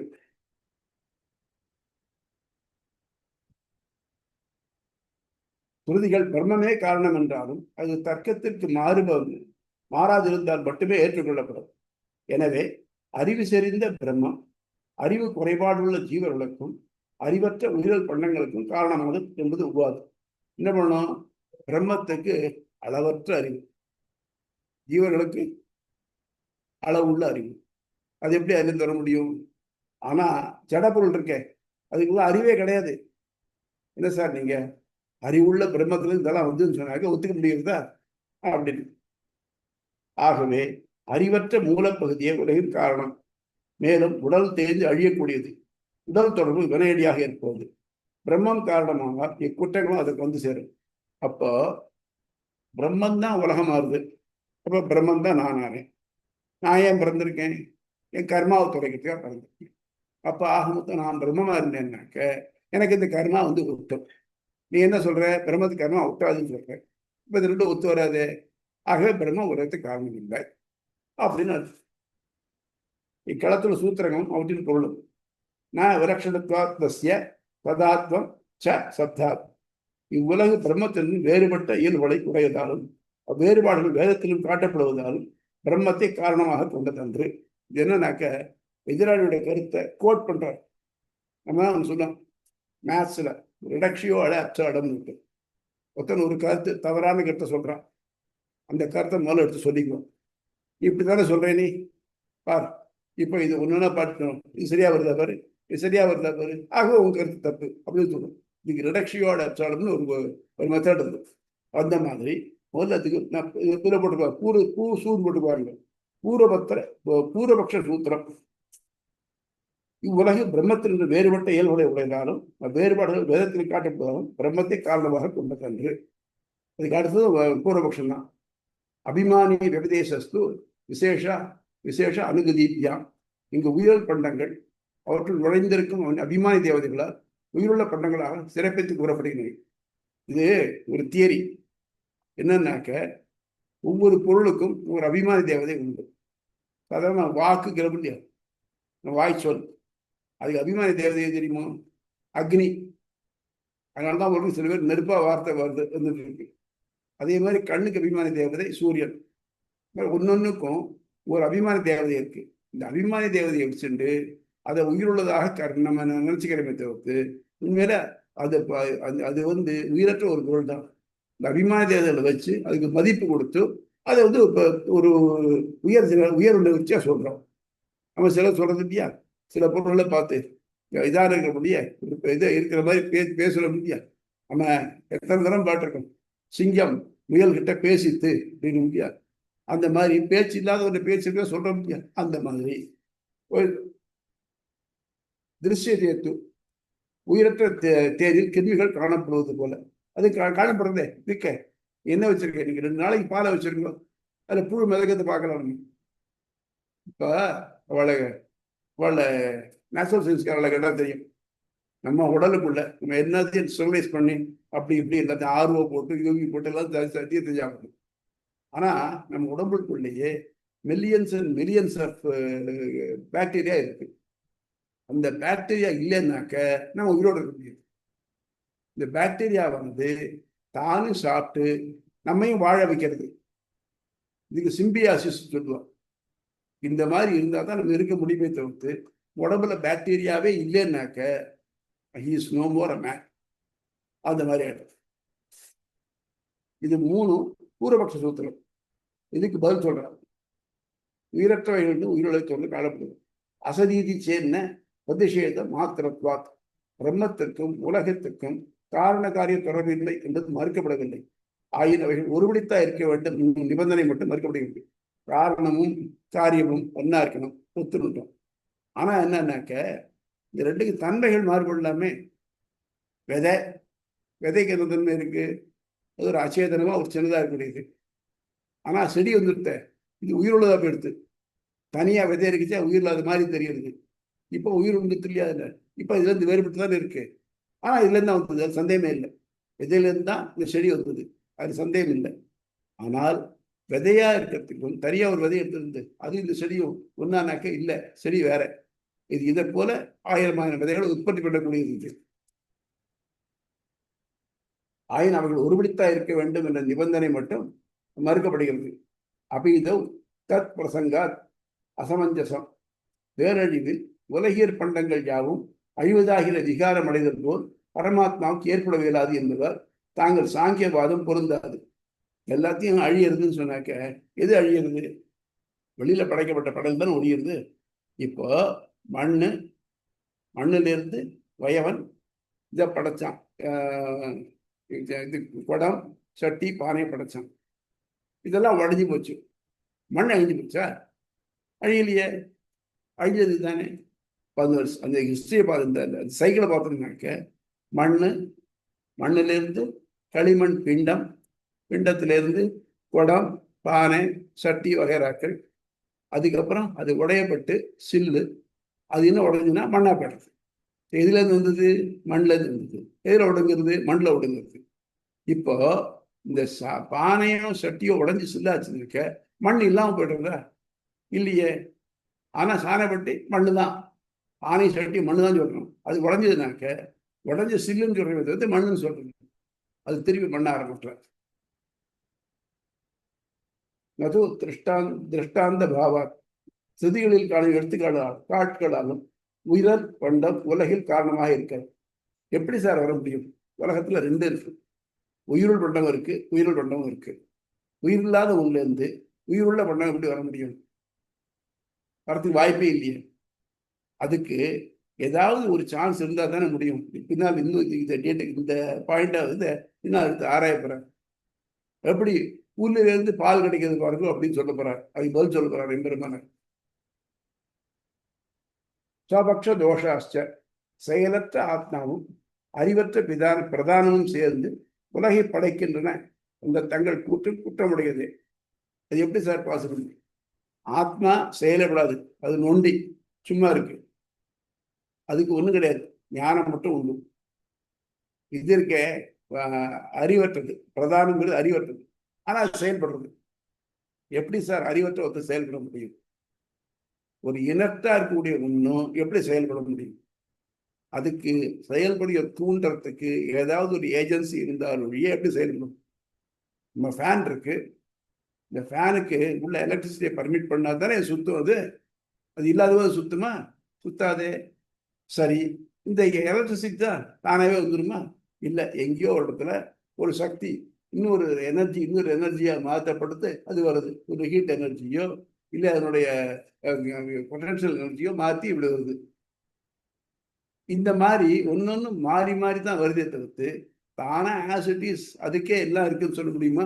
சுருதிகள் பிரம்மமே காரணம் என்றாலும் அது தர்க்கத்திற்கு மாறாதிருந்தால் மட்டுமே ஏற்றுக்கொள்ளப்படும். எனவே அறிவு செறிந்த பிரம்மம் அறிவு குறைபாடுள்ள ஜீவர்களுக்கும் அறிவற்ற உயிரல் பண்டங்களுக்கும் காரணமானது என்பது உபாது. என்ன பண்ணணும்? பிரம்மத்துக்கு அளவற்ற அறிவு, ஜீவர்களுக்கு அளவுள்ள அறிவு. அது எப்படி அறிந்து தர முடியும்? ஆனா ஜடப்பொருள் இருக்கே அதுக்குள்ள அறிவே கிடையாது. என்ன சார் நீங்க அறிவுள்ள பிரம்மத்துல இதெல்லாம் வந்து சொன்னாக்க ஒத்துக்க முடியுறதா அப்படின்னு? ஆகவே அறிவற்ற மூலப்பகுதியே உலகின் காரணம். மேலும் உடல் தேர்ந்து அழியக்கூடியது, உடல் தொடர்பு வினையடியாக இருப்பது. பிரம்மம் காரணமாக இக்குற்றங்களும் அதுக்கு வந்து சேரும். அப்போ பிரம்மன் தான் உலகம் ஆறுது. அப்போ பிரம்மன் தான் நான் ஆனேன். நான் ஏன் பிறந்திருக்கேன்? என் கர்மாவை துறைக்கிறதுக்காக பிறந்திருக்கேன். அப்போ ஆக மொத்தம் நான் பிரம்மமா இருந்தேன்னாக்க எனக்கு இந்த கர்மா வந்து ஒட்டும். நீ என்ன சொல்ற? பிரம்மத்துக்கு கர்மா ஒட்டாதுன்னு சொல்ற. இப்போ இது ரெண்டும் ஒத்து வராது. ஆகவே பிரம்ம உலகத்துக்கு காரணம் இல்லை அப்படின்னு இக்களத்துல சூத்திரங்களும் அவற்றின் பொருளும் நான் விலட்சணத்துவ பதாத்வம் ச சப்தாத் இவ்வுலகு பிரம்மத்திலிருந்து வேறுபட்ட இயல்புகளை உடையதாலும் அவ்வேறுபாடுகள் வேதத்திலும் காட்டப்படுவதாலும் பிரம்மத்தை காரணமாக கொண்டதன்று. இது என்னன்னாக்க எதிராளியுடைய கருத்தை கோட் பண்றார். நம்ம சொன்னோம் மேத்ஸ்ல ரிடக்ஷியோ அட அப்சாடம் இருக்கு. ஒருத்தன் ஒரு கருத்து தவறான கருத்தை சொல்றான், அந்த கருத்தை முதல்ல எடுத்து சொல்லிக்குவோம். இப்படித்தானே சொல்றேன் நீ பார், இப்போ இது ஒன்றுனா பார்த்துக்கணும், இது சரியா வருதா பாரு, இது சரியா வருதா பாரு, ஆக உங்க கருத்து தப்பு அப்படின்னு சொல்லணும். இதுக்கு ரிடக்ஷியோட அப்சாடம்னு ஒரு மெத்தட் இருக்கு. அந்த மாதிரி முதல்ல அதுக்கு நான் இதில் போட்டுக்குவேன், சூடு போட்டுக்குவாங்க. பூரபக்ஷ சூத்திரம் இவ்வுலகு பிரம்மத்திலிருந்து வேறுபட்ட இயல்புகளை உடையதாலும் வேறுபாடுகள் வேதத்தில் காட்டப்படுவதாலும் பிரம்மத்தை காரணமாக கொண்டதன்று. அதுக்கு அடுத்தது பூர்வபக்ஷம் தான். அபிமானி விபதேசஸ்து விசேஷ அனுகதீபியாம். இங்கு உயிரல் பண்டங்கள் அவற்றுள் நுழைந்திருக்கும் அபிமானி தேவதைகளால் உயிருள்ள பண்டங்களாக சிறப்பித்து கூறப்படுகிறது. இது ஒரு தியரி. என்னன்னாக்க ஒவ்வொரு பொருளுக்கும் ஒரு அபிமானி தேவதை உண்டு. சாதாரண வாக்கு கிளம்பியா வாய் சொல், அதுக்கு அபிமானி தேவதையை தெரியுமோ? அக்னி. அதனால்தான் ஒரு சில பேர் நெருப்பா வார்த்தை வருது வந்துட்டு இருக்கு. அதே மாதிரி கண்ணுக்கு அபிமானி தேவதை சூரியன். ஒன்னொன்னுக்கும் ஒரு அபிமானி தேவதை இருக்கு. இந்த அபிமானி தேவதையை வச்சுட்டு அதை உயிருள்ளதாக நம்ம நினைச்சுக்கிறமே தவிர்த்து உண்மையில அது அது உயிரற்ற ஒரு பொருள் தான். இந்த அபிமானி தேவதைகளை வச்சு அதுக்கு மதிப்பு கொடுத்து அதை ஒரு உயர் வச்சியா சொல்றோம். நம்ம சிலர் சொல்றது இல்லையா, சில பொருள்களை பார்த்து இதாக இருக்க முடியா இதை இருக்கிற மாதிரி பேசுற முடியா. நம்ம எத்தனை தரம் பாட்டிருக்கோம், சிங்கம் முயல் கிட்ட பேசித்து அப்படின்னு முடியாது. அந்த மாதிரி பேச்சு இல்லாத ஒரு பேச்சு சொல்ற முடியாது. அந்த மாதிரி ஒரு திருஷ்யத்து உயிரற்ற தேரில் கிருமிகள் காணப்படுவது போல அது காணப்படுறதே இருக்க. என்ன வச்சிருக்கேன் இன்னைக்கு 2 நாளைக்கு பாலை வச்சிருக்கோம், அதுல புழு மிதக்கத்தை பார்க்கலாம். இப்ப அவளை நேச்சுரல் சயின்ஸ்காரங்களை கேட்டால் தெரியும், நம்ம உடலுக்குள்ள நம்ம எல்லாத்தையும் ஸ்டெரிலைஸ் பண்ணி அப்படி இப்படி எல்லாத்தையும் ஆர்வம் போட்டு யோகி போட்டு எல்லாம் சத்தியம் தெரியாமல். ஆனா நம்ம உடம்புக்குள்ளேயே millions and millions of bacteria இருக்கு. அந்த பாக்டீரியா இல்லைன்னாக்க நம்ம உயிரோடு இருக்க முடியாது. இந்த பாக்டீரியா தானும் சாப்பிட்டு நம்மையும் வாழ வைக்கிறது. இதுக்கு சிம்பியாசிஸ் சொல்லுவோம். இந்த மாதிரி இருந்தால் தான் நம்ம இருக்க முடியுமே தவிர்த்து உடம்புல பாக்டீரியாவே இல்லைன்னாக்க he is no more a man. அந்த மாதிரி ஆயிடும். இது 3 பூர்வபக்ஷ சூத்திரம். இதுக்கு பதில் சொல்றாங்க. உயிரற்றவைகள் உயிரிழத்தோடு காணப்படுது. அசதீதி சேர்ந்த பிரதிஷேத மாத்திரத்வாத் பிரம்மத்திற்கும் உலகத்திற்கும் காரண காரிய தொடர்பில்லை என்பது மறுக்கப்படவில்லை. ஆயினவைகள் ஒருபடித்தா இருக்க வேண்டும் நிபந்தனை மட்டும் மறுக்கப்படுகிறது. காரணமும் காரியமும் ஒன்னா இருக்கணும், ஒத்துணுட்டோம். ஆனா என்னன்னாக்க இந்த 2க்கு தன்மைகள் மாறுபடலாமே. விதைக்கு என்ன தன்மை இருக்கு? அது ஒரு அச்சேதனமா ஒரு சின்னதா இருக்கக்கூடியது. ஆனா செடி வந்துட்ட இது உயிருள்ளதா போயிடுது. தனியா விதை இருக்குச்சா உயிர் இல்லாத மாதிரி தெரியுது. இப்போ உயிர் வந்துட்டு இல்லையா? இல்லை, இப்போ இதுல இருந்து வேறுபட்டு தானே இருக்கு. ஆனா இதுல இருந்தா வந்தது, அது சந்தேகமே இல்லை. விதையில இருந்து தான் இந்த செடி வந்தது, அது சந்தேகம் இல்லை. ஆனால் விதையா இருக்கிறதுக்கும் தனியா ஒரு விதை எடுத்திருந்து அது இந்த செடியும் ஒன்னானாக்க இல்லை, செடி வேற. இது இதை போல 1000 விதைகளை உற்பத்தி பண்ணக்கூடியது. ஆயின் அவர்கள் ஒருபடித்தா இருக்க வேண்டும் என்ற நிபந்தனை மட்டும் மறுக்கப்படுகிறது. அபீதம் தத் பிரசங்காத் அசமஞ்சசம். வேரழிவில் உலகியற் பண்டங்கள் யாவும் அழிவதாகிற விகாரம் அடைதல் போல் பரமாத்மாவுக்கு ஏற்பட இயலாது என்பதால் தாங்கள் சாங்கியவாதம் பொருந்தாது. எல்லாத்தையும் அழியறதுன்னு சொன்னாக்க எது அழியிறது? வெளியில படைக்கப்பட்ட படல் தான் ஒழியிறது. இப்போ மண்ணிலிருந்து வயவன் இதை படைச்சான், இது குடம் சட்டி பானையை படைச்சான். இதெல்லாம் உடஞ்சி போச்சு. மண் அழிஞ்சு போச்சா? அழியலையே, அழிஞ்சது தானே. அந்த ஹிஸ்டரியை பார்த்து அந்த சைக்கிளை பார்த்தோம்னாக்க மண்ணிலிருந்து களிமண் பிண்டத்திலிருந்து குடம் பானை சட்டி வகைராக்கள், அதுக்கப்புறம் அது உடையப்பட்டு சில்லு, அது என்ன உடஞ்சுன்னா மண்ணா போயிடுறது. எதுல இருந்து வந்தது? மண்ணில் இருந்து வந்தது. எதில் உடங்குறது? மண்ணில் உடங்குறது. இப்போ இந்த பானையும் சட்டியோ உடஞ்சி சில்லாச்சுன்னு இருக்க மண் இல்லாமல் போயிடுறதா? இல்லையே. ஆனா சாணப்பட்டி மண்ணு தான். ஆனை சட்டி மண்ணு தான் சொல்லணும். அது உடஞ்சதுனாக்க உடஞ்ச சில்லுன்னு சொல்றது வந்து மண்ணுன்னு சொல்றது. அது திருப்பி பண்ண ஆரம்பிக்கலாம். அது திருஷ்டாந்த பாவா ஸ்ருதிகளில் காணும் காட்களாலும் உயிரர் பண்டம் உலகில் காரணமாக இருக்காது. எப்படி சார் வர முடியும்? உலகத்துல ரெண்டு இருக்கு. உயிருள் பண்டம் இருக்கு, உயிருள் பண்டமும் இருக்கு. உயிர் இல்லாத ஒண்ணுல இருந்து உயிருள்ள பண்டம் எப்படி வர முடியும்? வரத்துக்கு வாய்ப்பே இல்லையே. அதுக்கு ஏதாவது ஒரு சான்ஸ் இருந்தா தானே முடியும். பின்னால் இன்னும் இந்த பாயிண்டா வந்து இன்னும் அடுத்து ஆராய போறேன். எப்படி புல்லுல இருந்து பால் கிடைக்கிறது பாருங்க அப்படின்னு சொல்ல போறார். அதுக்கு பதில் சொல்ல போறார் எம்பெருமான. ஸ்வபக்ஷ தோஷாச்ச செயலற்ற ஆத்மாவும் அறிவற்ற பிரதானமும் சேர்ந்து உலகை படைக்கின்றன. இந்த தங்கள் கூற்றில் குற்றமுடையது. அது எப்படி சார் பாசிபிள்? ஆத்மா செயலப்படாது, அது நொண்டி, சும்மா இருக்கு. அதுக்கு ஒண்ணும் கிடையாது, ஞானம் மட்டும் உண்டு. இது இருக்க அறிவற்றது, பிரதானங்கிறது அறிவற்றது. ஆனா அது செயல்படுறது. எப்படி சார் அறிவற்ற ஒருத்தர் செயல்பட முடியும்? ஒரு இனத்தா இருக்கக்கூடிய ஒன்றும் எப்படி செயல்பட முடியும்? அதுக்கு செயல்படிய தூண்டுறதுக்கு ஏதாவது ஒரு ஏஜென்சி இருந்தாலும் எப்படி செயல்படும்? நம்ம ஃபேன் இருக்கு, இந்த ஃபேனுக்கு உள்ள எலக்ட்ரிசிட்டியை பர்மிட் பண்ணா தானே சுத்தம். அது அது இல்லாதவோ சுத்தமா? சுத்தாதே. சரி, இந்த எலக்ட்ரிசிட்டி தான் தானாவே வந்துருமா? இல்லை, எங்கேயோ ஒரு இடத்துல ஒரு சக்தி இன்னொரு எனர்ஜியா மாற்றப்படுத்து அது வருது. ஒரு ஹீட் எனர்ஜியோ இல்லை அதனுடைய பொட்டன்ஷியல் எனர்ஜியோ மாற்றி இப்படி வருது. இந்த மாதிரி ஒன்னொன்னு மாறி மாறி தான் வருதே தவிர்த்து தானா ஆஸ் இட் இஸ் அதுக்கே எல்லாம் இருக்குன்னு சொல்ல முடியுமா?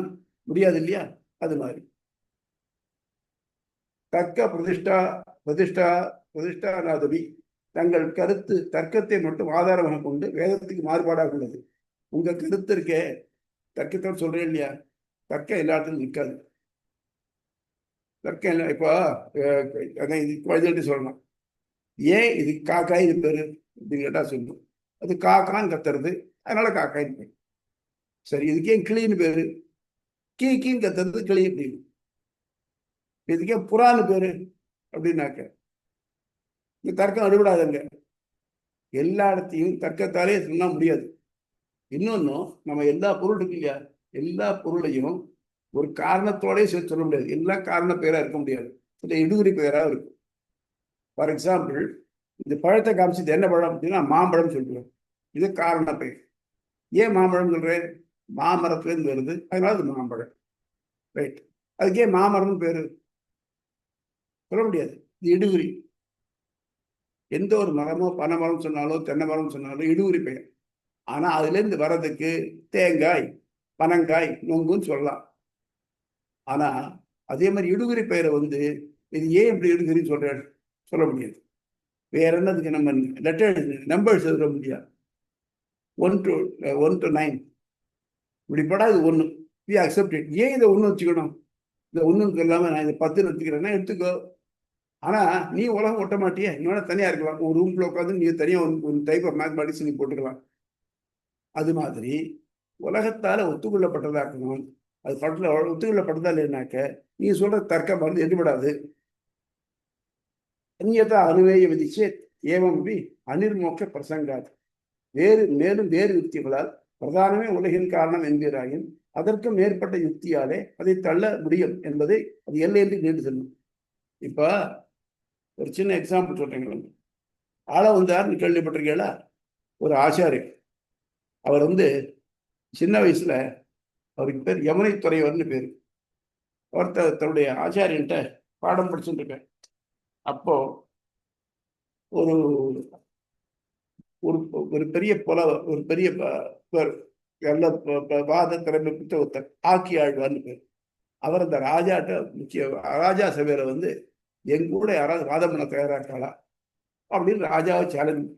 முடியாது இல்லையா? அது மாதிரி தர்க்க பிரதிஷ்டானாதபி தங்கள் கருத்து தர்க்கத்தை மட்டும் ஆதாரமாக கொண்டு வேதத்துக்கு மாறுபாடாக உள்ளது. உங்க கருத்து இருக்கே, தர்க்கத்தை சொல்றேன் இல்லையா, தர்க்கம் எல்லா இடத்துலையும் நிற்காது. தர்க்கம் இல்லை. இப்போ இதுக்கு சொல்லணும், ஏன் இது காக்காய் இது பேரு அப்படின்னு கேட்டா சொல்லணும். அது காக்கான்னு கத்துறது, அதனால காக்காயின்னு பேரு. சரி, இதுக்கு ஏன் கிளின்னு பேரு? கீன்னு கத்துறது கிளி அப்படின்னு. இதுக்கே புறான்னு பேரு அப்படின்னாக்க இந்த தர்க்கம் அடிபடாதுங்க. எல்லா இடத்தையும் தர்க்கத்தாலே சொன்னா முடியாது. இன்னொன்னும், நம்ம எல்லா பொருள் இருக்கு இல்லையா, எல்லா பொருளையும் ஒரு காரணத்தோடய சேர்த்து சொல்ல முடியாது. எல்லா காரண பெயரா இருக்க முடியாது, சில இடுகுறி பெயரா இருக்கும். ஃபார் எக்ஸாம்பிள், இந்த பழத்தை காமிச்சது என்ன பழம் அப்படின்னா மாம்பழம் சொல்லுவேன். இது காரண பெயர். ஏன் மாம்பழம் சொல்றேன்? மாமரத்துலேருந்து வருது, அதனால அது மாம்பழம். ரைட். அதுக்கே மாமரம்னு பேரு சொல்ல முடியாது, இது இடுகுறி. எந்த ஒரு மரமோ பனை மரம் சொன்னாலோ தென்னை மரம் சொன்னாலும் இடுகுறி பெயர். ஆனா அதுல இருந்து வர்றதுக்கு தேங்காய், பனங்காய், நொங்குன்னு சொல்லலாம். ஆனா அதே மாதிரி இடுகுறி பெயரை வந்து இது ஏன் இப்படி இடுகுறின்னு சொல்ல முடியாது. வேற என்னதுக்கு நம்ம லெட்டர் நம்பர்ஸ் எழுத முடியாது. 1 to 9 இப்படி படா, இது 1 வி அக்செப்ட் இட். ஏன் இதை 1 வச்சுக்கணும்? இந்த 1 இல்லாம நான் இதை 10 எடுத்துக்கிறேன்னா எடுத்துக்கோ. ஆனா நீ உலகம் ஒட்ட மாட்டியே, நீ வேணா தனியா இருக்கலாம். ஒரு ரூம்ல உட்காந்து நீ தனியா ஒரு டைப் ஆஃப் மேத்மெட்டிக்ஸ் நீ போட்டுக்கலாம். அது மாதிரி உலகத்தால ஒத்துக்கொள்ளப்பட்டதாக்கணும். அது படத்துல ஒத்துக்கொள்ளப்பட்டதா இல்லைனாக்க நீ சொல்ற தர்க்கம் வந்து எடுபடாது. அந்நியதா அனுவேய விதிச்சு ஏவம்பி அனிர்மோக்க பிரசங்காது. மேலும் வேறு யுக்திகளால் பிரதானமே உலகின் காரணம் என்கிறாயின் அதற்கு மேற்பட்ட யுக்தியாலே அதை தள்ள முடியும் என்பதை அது எல்லையின்றி நீண்டு செல்லும். இப்ப ஒரு சின்ன எக்ஸாம்பிள் சொல்றீங்க. ஆள வந்தாருன்னு கேள்விப்பட்டிருக்கீங்களா? ஒரு ஆச்சாரி. அவர் வந்து சின்ன வயசுல, அவருக்கு பேர் யமுனை துறைவர்னு பேரு. ஒருத்தர் தன்னுடைய ஆச்சாரியன்ட்ட பாடம் படிச்சுட்டு இருக்க. அப்போ ஒரு ஒரு பெரிய புலவர், ஒரு பெரிய நல்ல வாத திறமை பெற்ற ஒருத்தர், ஆக்கி ஆழ்வார்னு பேர். அவர் அந்த ராஜாட்ட ராஜா சபையில வந்து எங்கூட யாராவது வாதம் பண்ண தயாராக்காளா அப்படின்னு ராஜாவை சேலஞ்ச்.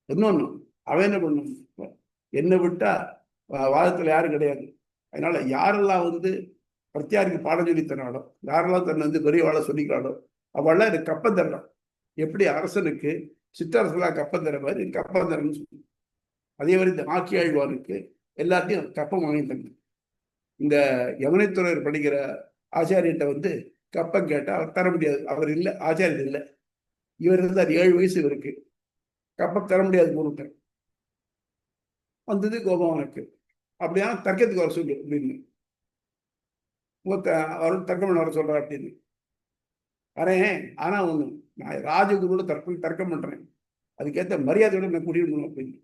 இன்னொன்னு, அவன் என்ன பண்ணும், என்னை விட்டா வாதத்துல யாரும் கிடையாது. அதனால யாரெல்லாம் வந்து பிரத்தியாருக்கு பாடம் சொல்லி தராளோ, யாரெல்லாம் தன்னை வந்து பெரியவாளை சொல்லிக்கிறாளோ அவள்லாம் எனக்கு கப்பம் தரலாம். எப்படி அரசனுக்கு சிற்றரசெல்லாம் கப்பம் தர மாதிரி கப்பம் தரணும்னு சொல்லி, அதே மாதிரி இந்த ஆக்கி ஆழ்வாருக்கு எல்லாத்தையும் கப்பம் வாங்கி தரணும். இந்த யமுனைத்துறையர் படிக்கிற ஆச்சாரியன்ட்ட வந்து கப்பம் கேட்டா அவர் தர முடியாது, அவர் இல்லை, ஆச்சாரியர் இல்லை. இவர் இருந்தார், 7 வயசு இவருக்கு. கப்பம் தர முடியாது மூணுட்டர். வந்தது கோபம் அவனுக்கு. அப்படியா தர்க்கத்துக்கு வர சொல்லு அப்படின்னு அவர் தர்க்கம் பண்ண வர சொல்றார் அப்படின்னு. வரேன், ஆனா ஒண்ணு, நான் ராஜகுருவோட தர்க்கம் பண்றேன், அதுக்கேற்ற மரியாதையோட நான் கூட்டிடணும் அப்படின்னு.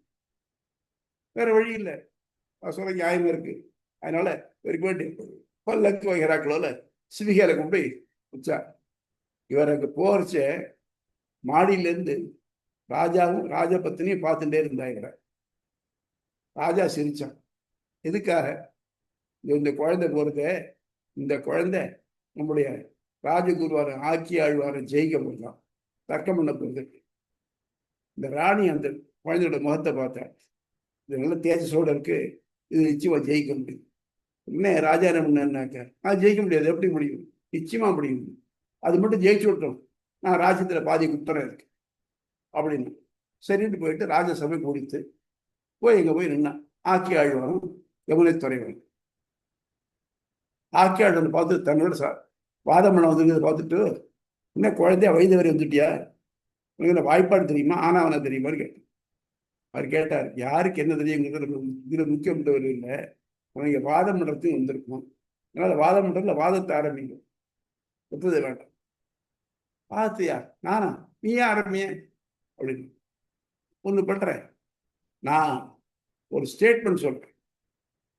வேற வழி இல்லை, சொல்ல நியாயமா இருக்கு. அதனால ஒரு போயிட்டு பல்லக்கு வகைராக்களோல சிவிகையில கொண்டு போய் வச்சா. இவருக்கு போறச்ச மாடியிலேருந்து ராஜாவும் ராஜபத்தினியும் பார்த்துட்டே இருந்தாங்க. ராஜா சிரிச்சான். எதுக்காக? இந்த குழந்தை போறத, இந்த குழந்தை நம்முடைய ராஜகுருவார ஆக்கி ஆழ்வார ஜெயிக்க போடலாம், தர்க்கம் பண்ண போகுது. இந்த ராணி அந்த குழந்தையோட முகத்தை பார்த்தா, இது நல்ல தேஜஸோட இருக்கு, இது நிச்சயமா ஜெயிக்க முடியும். என்ன ராஜா என்ன பண்ணாக்க, ஜெயிக்க முடியாது, எப்படி முடியும்? நிச்சயமா முடியும், அது மட்டும் ஜெயிச்சு விட்டோம், நான் ராஜ்யத்துல பாதி குத்தரம் இருக்கு அப்படின்னு. சரின்னு போயிட்டு ராஜசபை கூடித்து போய் எங்க போய் நின்னா ஆக்கி ஆழ்வாரும் யமுனை துறைவன். ஆக்கி ஆழ்வன் பார்த்து தன்னோட வாதம் பண்ண வந்து பார்த்துட்டு, என்ன குழந்தைய வயது வரை வந்துட்டியா, உனக்கு என்ன வாய்ப்பாடு தெரியுமா, ஆனா அவனை தெரியுமான்னு கேட்டேன். அவர் கேட்டார், யாருக்கு என்ன தெரியுங்கிறது இதுல முக்கியம் இல்லை, உனக்கு வாதம் பண்றதுக்கு வந்திருக்கும், அதனால வாதம் பண்றதுல வாதத்தை ஆரம்பிக்கும், ஒத்துதை வேண்டாம். பார்த்தியா, நானா, நீயே ஆரம்பிய அப்படின்னு. ஒண்ணு பண்றேன், நான் ஒரு ஸ்டேட்மெண்ட் சொல்றேன்,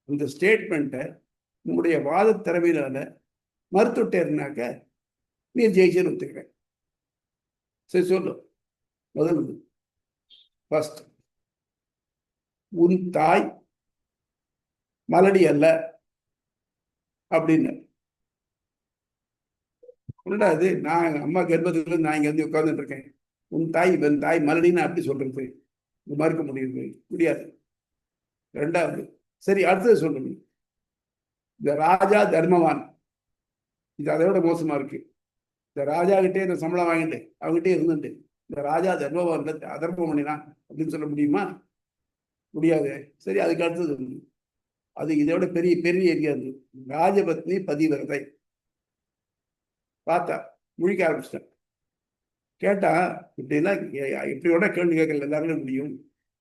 இந்த ஸ்டேட்மெண்ட்டை உங்களுடைய வாத திறமையினால மறுத்துட்டேருனாக்க நீ ஜெயிச்சேன்னு ஒத்துக்கிறேன். சரி சொல்லு. முதல் ஃபர்ஸ்ட், உன் தாய் மலடி அல்ல அப்படின்னு. அது நான் அம்மா கர்ப்பத்துல நான் இங்க வந்து உட்கார்ந்துட்டு இருக்கேன், உன் தாய் மலடின்னு அப்படி சொல்றது மறுக்க முடியாது. ரெண்டாவது, சரி அடுத்தது சொல்லுங்க, இந்த ராஜா தர்மவான், இது அதை விட மோசமா இருக்கு. இந்த ராஜா கிட்டே இந்த சம்பளம் வாங்கிட்டு அவங்ககிட்டே இருந்துட்டு இந்த ராஜா தர்மவான் அதர்மம் பண்ணினான் அப்படின்னு சொல்ல முடியுமா? முடியாது. சரி, அதுக்கு அடுத்தது அது இதை விட பெரிய பெரிய ஏரியா இருந்து ராஜபத்னி பதிவிரதை. பார்த்தா முழிக்க ஆரம்பிச்சிட்டேன். கேட்டா இப்படிலாம் இப்படியோட கேள்வி கேட்கல எல்லாருமே முடியும்,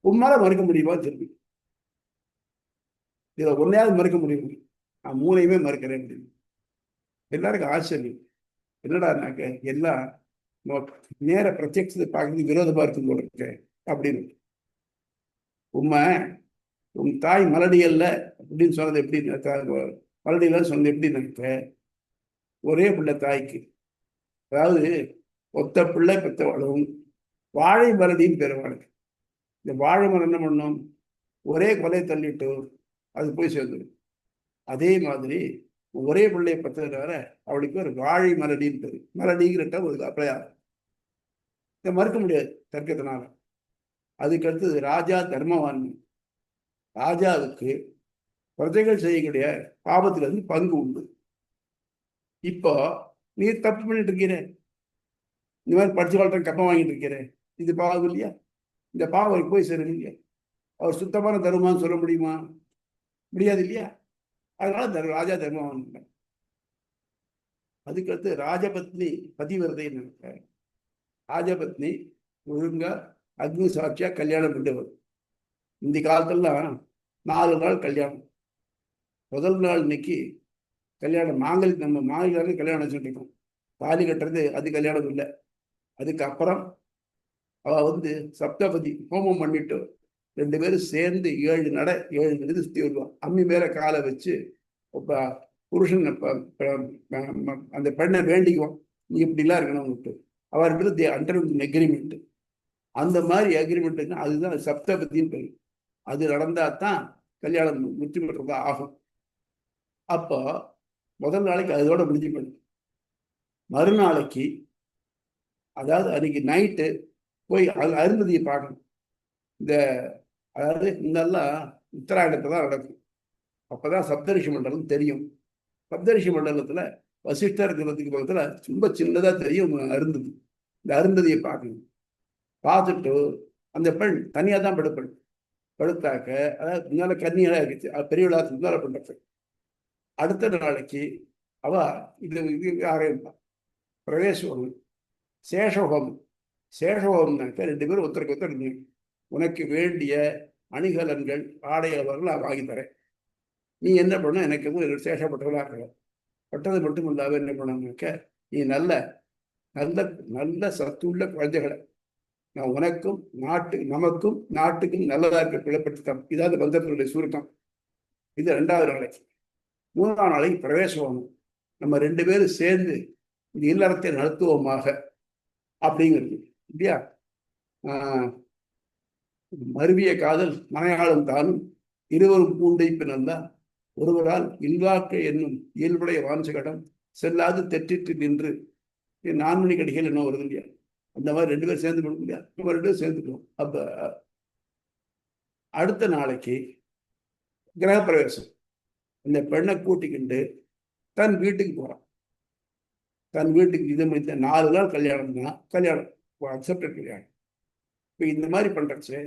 உண்மையால மறுக்க முடியுமா? திரும்பி இதை ஒன்னையாவது மறுக்க முடியும், நான் மூளையுமே மறுக்கிறேன் அப்படின்னு. எல்லாருக்கும் ஆச்சரியம். என்னடானாக்க எல்லாம் நேர பிரத்யட்சத்தை பார்க்கறது விரோதமா இருக்கும் போல இருக்க அப்படின்னு. உண்மை, உன் தாய் மலடியல்ல அப்படின்னு சொன்னது எப்படி? மலடியல்ல சொன்னது எப்படி நினைக்க? ஒரே பிள்ளை தாய்க்கு, அதாவது ஒத்த பிள்ளை பெற்றவாளும் வாழை மலடின்னு பெறுவாளுக்கு. இந்த வாழை மரம் என்ன பண்ணும்? ஒரே கொலை தள்ளிட்டு அது போய் சேர்ந்துடும். அதே மாதிரி ஒரே பிள்ளையை பத்ததுனால அவளுக்கு ஒரு வாழை மலடின்னு பேரு. மலடிங்கிற ஒரு அடையாளம். இதை மறுக்க முடியாது தர்க்கத்தினால. அதுக்கு அடுத்தது ராஜா தர்மவான். ராஜாவுக்கு பிரஜைகள் செய்யக்கூடிய பாவத்துல இருந்து பங்கு உண்டு. இப்போ நீ தப்பு பண்ணிட்டு இருக்கிற, இந்த மாதிரி படிச்சு வாழ்ற கப்பம் வாங்கிட்டு இருக்கிற, இது பாவம் இல்லையா? இந்த பாவம் போய் சேரும் இல்லையா? அவர் சுத்தமான தர்மமான்னு சொல்ல முடியுமா? முடியாது இல்லையா? அதனால ராஜா தர்மவான். அதுக்கடுத்து ராஜபத்னி பதிவிரதைன்னு இருக்க. ராஜபத்னி ஒழுங்கா அக்னி சாட்சியா கல்யாணம் பண்ணவர். இந்த காலத்துலாம் 4 நாள் கல்யாணம். முதல் நாள் இன்னைக்கு கல்யாணம் நம்ம மாங்கல்ய கல்யாணம் வச்சுட்டு இருக்கோம். தாலி கட்டுறது அது கல்யாணம் இல்லை. அதுக்கப்புறம் அவ வந்து சப்தபதி ஹோமம் பண்ணிட்டு 2 பேரும் சேர்ந்து 7 நடை 7 இது சுத்தி வருவான். அம்மி மேல காலை வச்சு புருஷன் அந்த பெண்ணை வேண்டிக்குவோம், நீ இப்படிலாம் இருக்கணும் விட்டு. அவர்கிட்ட அண்டர் அக்ரிமெண்ட். அந்த மாதிரி அக்ரிமெண்ட் அதுதான் சப்தபதின்னு பேரு. அது நடந்தா தான் கல்யாணம் முற்றி பெற்றதா ஆகும். அப்போ முதல் நாளைக்கு அதோட முடிஞ்சு பண்ணு. மறுநாளைக்கு, அதாவது அன்னைக்கு நைட்டு போய் அருந்ததியை பார்க்கணும். அதாவது இதெல்லாம் உத்தராயணத்தை தான் நடக்கும். அப்பதான் சப்தரிஷி மண்டலம் தெரியும். சப்தரிஷி மண்டலத்துல வசிஷ்டர் இருக்கிறதுக்கு பக்கத்துல ரொம்ப சின்னதா தெரியும் அருந்ததி. இந்த அருந்ததியை பார்க்கணும். பார்த்துட்டு அந்த பெண் தனியா தான் படுப்பேன். படுத்தாக்க, அதாவது முன்னால கன்னியா இருந்துச்சு, பெரிய விழாத்துக்கு முன்னால பண்றது. அடுத்த நாளைக்கு அவ இது யாரையும் பிரவேசம் சேஷோகம். சேஷோகம்னாக்க ரெண்டு பேரும் ஒருத்தருக்கு ஒருத்தர் உனக்கு வேண்டிய அணிகலன்கள் ஆடையவர்கள் நான் வாங்கி தரேன். நீ என்ன பண்ண, எனக்கு எதுவும் சேஷப்பட்டவர்களாக இருக்க. பட்டது மட்டும் இல்லாத என்ன பண்ணாக்க, நீ நல்ல நல்ல நல்ல சத்துள்ள குழந்தைகளை நான் உனக்கும் நமக்கும் நாட்டுக்கும் நல்லதா இருக்க பிழைப்படுத்தித்தான். இதாவது பந்தத்தினுடைய சுருக்கம். இது 2வது நாளைக்கு. 3ஆம் நாளைக்கு பிரவேசம். நம்ம ரெண்டு பேரும் சேர்ந்து இந்த இல்லறத்தை நடத்துவோமாக அப்படிங்கிறது இல்லையா. மருவிய காதல் மனையாளும் தானும் இருவரும் பூண்டைப்பு நல்லா ஒருவரால் இல்வாக்கை என்னும் இயல்புடைய வாஞ்சகடம் செல்லாது தெற்றிட்டு நின்று 4 மணி கடிகள் என்ன வருது இல்லையா. அந்த மாதிரி 2 பேரும் சேர்ந்து கொடுக்க முடியாது. நம்ம 2 பேரும் சேர்ந்துக்கணும். அப்ப அடுத்த நாளைக்கு கிரகப்பிரவேசம். இந்த பெண்ணை கூட்டிக்கிண்டு தன் வீட்டுக்கு போறான். தன் வீட்டுக்கு இது மாதிரி 4 நாள் கல்யாணம்னா கல்யாணம் அக்செப்டட் கல்யாணம். இப்போ இந்த மாதிரி பண்றச்சு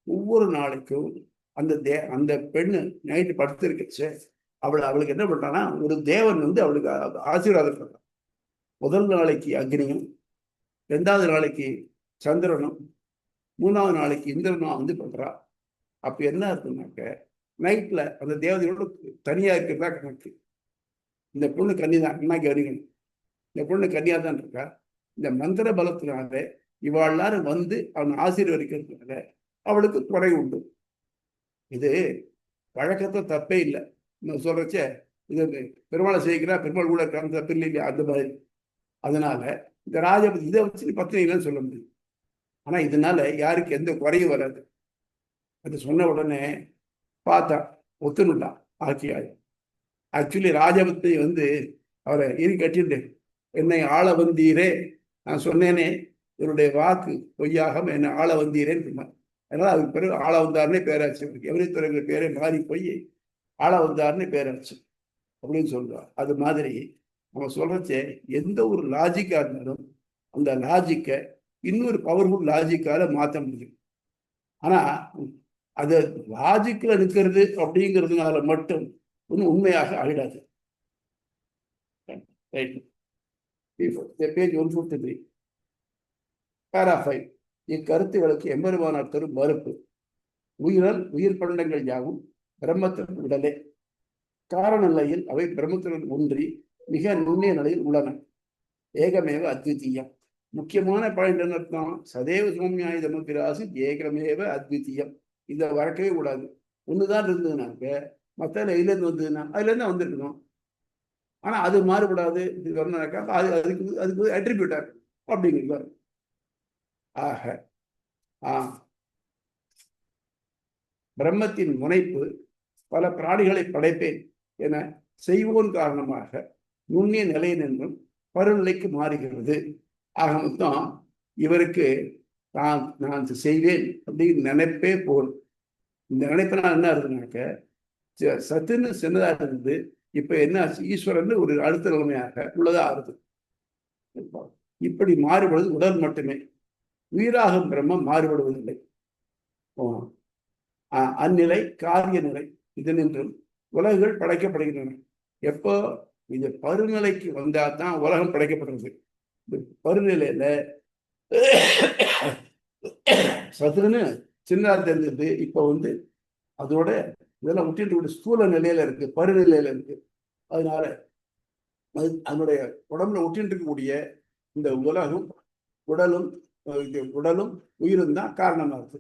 ஒவ்வொரு நாளைக்கும் அந்த பெண்ணு நைட்டு படுத்திருக்கச்சு அவளுக்கு என்ன பண்றான்னா, ஒரு தேவன் வந்து அவளுக்கு ஆசீர்வாதம் பண்றான். முதல் நாளைக்கு அக்னியும், 2வது நாளைக்கு சந்திரனும், 3வது நாளைக்கு இந்திரனும் வந்து பண்றா. அப்ப என்ன இருக்குனாக்க, நைட்ல அந்த தேவதையோட தனியா இருக்கிறதா கணக்கு. இந்த பொண்ணு கன்னிதான், என்ன கவனிக்கணும். இந்த பொண்ணு கன்னியா தான் இருக்கா. இந்த மந்திர பலத்தினால இவாள் எல்லாரும் வந்து அவன் ஆசீர்வதிக்கிறதுனால அவளுக்கு குறை உண்டு. இது பழக்கத்தை தப்பே இல்லை. நான் சொல்றச்ச இது பெருமாளை செய்கிறா, பெருமாள் கூட இருக்காங்க, தப்பு இல்லை இல்லையா, அந்த மாதிரி. அதனால இந்த ராஜபதி இதை வச்சு பத்திரிகைன்னு சொல்ல முடியும். ஆனா இதனால யாருக்கு எந்த குறையும் வராது. அது சொன்ன உடனே பார்த்தா ஒத்துணுட்டான் ஆட்சியாய். ஆக்சுவலி ராஜபதி வந்து அவரை கட்டிட்டு, என்னை ஆள வந்தீரே, நான் சொன்னேனே இவருடைய வாக்கு பொய்யாகாம என்னை ஆள வந்தீரேன்னு சொன்னார். அதனால அதுக்கு பிறகு ஆள வந்தாருன்னே பேராச்சு. எவரித்துறைங்கிற பேரே மாறி போய் ஆள வந்தாருன்னு பேராச்சு அப்படின்னு சொல்றார். அது மாதிரி நம்ம சொல்றச்சே எந்த ஒரு லாஜிக்கா இருந்தாலும் அந்த லாஜிக்கை இன்னொரு பவர்ஃபுல் லாஜிக்கால மாற்ற முடியும். ஆனா அது லாஜிக்ல இருக்கிறது அப்படிங்கிறதுனால மட்டும் ஒன்றும் உண்மையாக ஆகிடாது. பேஜ் 153 பேரா 5. இக்கருத்துகளுக்கு எம்பெருமானார் தரும் மறுப்பு. உயிர் பண்டங்கள் யாவும் பிரம்மத்தின் உடலே. காரண நிலையில் அவை பிரம்மத்துடன் ஒன்றி மிக நுண்ணிய நிலையில் உள்ளன. ஏகமேவ அத்விதீயம். முக்கியமான பாயிண்ட் என்ன அர்த்தம்? சதேவ சௌமியாயுதமபிராசி ஏகமேவ அத்விதீயம். இதை வளர்க்கவே கூடாது. ஒண்ணுதான் இருந்ததுனாக்க மற்ற இதுல இருந்து வந்ததுன்னா அதுல இருந்து வந்திருக்கணும். ஆனா அது மாறுபடாது. இது வரணும்னாக்கா அதுக்கு அட்ரிபியூட்டா இருக்கு அப்படிங்கிறது. ஆக பிரம்மத்தின் முனைப்பு பல பிராணிகளை படைப்பேன் என செய்வோன் காரணமாக நுண்ணிய நிலை நின்றும் பருநிலைக்கு மாறுகிறது. ஆக மொத்தம் இவருக்கு நான் செய்வேன் அப்படின்னு நினைப்பே போல். இந்த நினைப்பெல்லாம் என்ன இருக்குனாக்க சத்துன்னு சின்னதாக இருந்து இப்ப என்ன ஈஸ்வரன் ஒரு அடுத்த நிலைமையாக உள்ளதா ஆறுது. இப்படி மாறுபடுவது உடல் மட்டுமே. உயிராகும் பிரம்மம் மாறுபடுவதில்லை. அந்நிலை காரிய நிலை. இதனின்றும் உலகுகள் படைக்கப்படுகின்றன. எப்போ இது பருநிலைக்கு வந்தா தான் உலகம் படைக்கப்படுறது. பருநிலையில சதுரன்னு சின்னதா தெரிஞ்சது இப்ப வந்து அதோட இதெல்லாம் விட்டுட்டு ஸ்தூல நிலையில இருக்கு, பருநிலையில இருக்கு. அதனால அதனுடைய உடம்புல ஒட்டின்னு இருக்கக்கூடிய இந்த உலகம் உடலும் உயிரும் தான் காரணமா இருக்கு.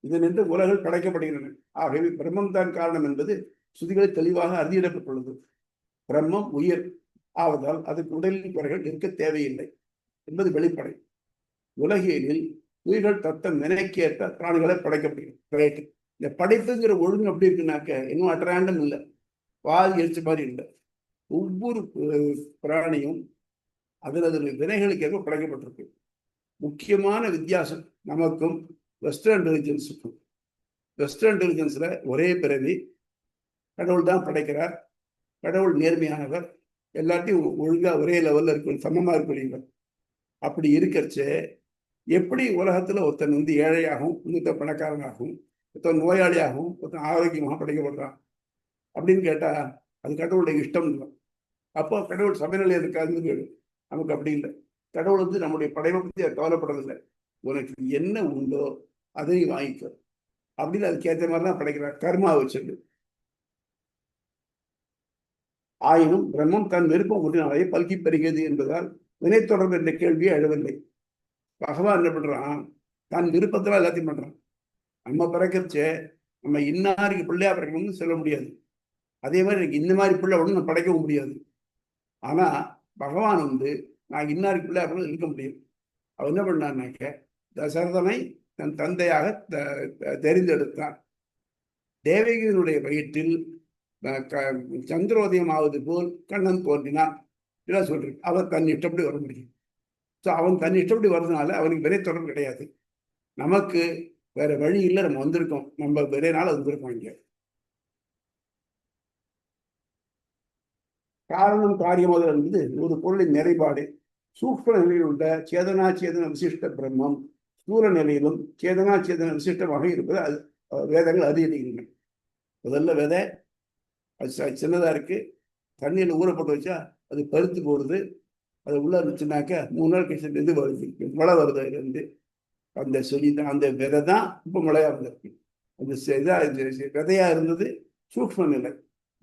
இது நின்று உலகில் படைக்கப்படுகின்றன. ஆகவே பிரம்மம் தான் காரணம் என்பது ஸ்ருதிகளை தெளிவாக அறியப்பட்டுள்ளது. பிரம்மம் உயிர் ஆவதால் அதுக்கு உடலின் குறைகள் இருக்க தேவையில்லை என்பது வெளிப்படை. உலகியலில் உயிர்கள் தத்தம் நினைக்கேற்ற பிராணிகளை படைக்கப்படுகிறது. இந்த படைப்புங்கிற ஒழுங்கு எப்படி இருக்குனாக்க இன்னும் அட்ராண்டம் இல்லை, வால் எரிச்ச மாதிரி இல்லை. ஒவ்வொரு பிராணியும் அதனது வினைகளுக்கு ஏற்ப படைக்கப்பட்டிருக்கு. முக்கியமான வித்தியாசம் நமக்கும் வெஸ்டர்ன் இன்டெலிஜென்ஸுக்கும். வெஸ்டர்ன் இன்டெலிஜென்ஸ்ல ஒரே பிறவி, கடவுள் தான் படைக்கிறார், கடவுள் நேர்மையானவர், எல்லாத்தையும் ஒழுங்கா ஒரே லெவல்ல இருக்க சமமா இருக்கக்கூடியவர். அப்படி இருக்கிறச்ச எப்படி உலகத்துல ஒருத்தன் வந்து ஏழையாகவும் இன்னொருத்தன் பணக்காரனாகவும் ஒருத்தன் நோயாளியாகவும் ஒருத்தன் ஆரோக்கியமாக படைக்கப்படுறான் அப்படின்னு கேட்டா அது கடவுளுடைய இஷ்டம் இல்லை. அப்போ கடவுள் சமநிலை இருக்காதுன்னு கேள்வி. நமக்கு அப்படி இல்லை. கடவுள் வந்து நம்முடைய படைப்பை பற்றி கவலைப்படுறதில்லை. உனக்கு என்ன உண்டோ அதை நீ வாங்கிக்க அப்படின்னு அதுக்கேற்ற மாதிரி தான் படைக்கிறார், கர்மா வச்சது. ஆயினும் பிரம்மம் தன் விருப்பம் ஒன்றினாலே பல்கி பெறுகிறது என்பதால் வினை தொடர்பு என்ற கேள்வியே எழவில்லை. பகவான் என்ன பண்றான், தன் விருப்பத்துல எல்லாத்தையும் பண்றான். நம்ம பிறக்கிறச்சே நம்ம இன்னாருக்கு பிள்ளையா பிறக்கணும்னு சொல்ல முடியாது. அதே மாதிரி எனக்கு இந்த மாதிரி பிள்ளை ஒன்றும் நம்ம படைக்கவும் முடியாது. ஆனா பகவான் வந்து நான் இன்னாருக்கு பிள்ளையா பிறகு இருக்க முடியும். அவர் என்ன பண்ணான்னாக்க தசரதனை தன் தந்தையாக தெரிந்தெடுத்தான். தேவகியினுடைய வயிற்றில் சந்திரோதயம் ஆவது போல் கண்ணன் தோன்றினான். இதெல்லாம் சொல்றேன். அவர் தன் இஷ்டப்படி வர முடியும். ஸோ அவன் தன் இஷ்டப்படி வர்றதுனால அவனுக்கு விரை தொடர்பு கிடையாது. நமக்கு வேற வழி இல்லை, நம்ம வந்திருக்கோம், நம்ம விரை நாள் வந்திருக்கோம். இங்க காரணம் காரியமாதல் என்பது ஒரு பொருளின் நிறைபாடு. சூக்ஷ்ம நிலையில் உள்ள சேதனா சேதன விசிஷ்ட பிரம்மம் ஸ்தூல நிலையிலும் சேதனா சேதன விசிஷ்டமாக இருப்பது அது வேதங்கள் அறியப்படுகின்றன. முதல்ல விதை அது சின்னதா இருக்கு, தண்ணியில் ஊறப்பட்டு வச்சா அது பருத்து போடுது. அது உள்ள இருந்துச்சுனாக்க 3 நாள் கழிச்சு இது வருது, மழை வருது. அதுல இருந்து அந்த செடி தான், அந்த விதை தான் இப்போ மழையா வந்திருக்கு. அந்த விதையா இருந்தது சூக்ஷ்ம நிலை,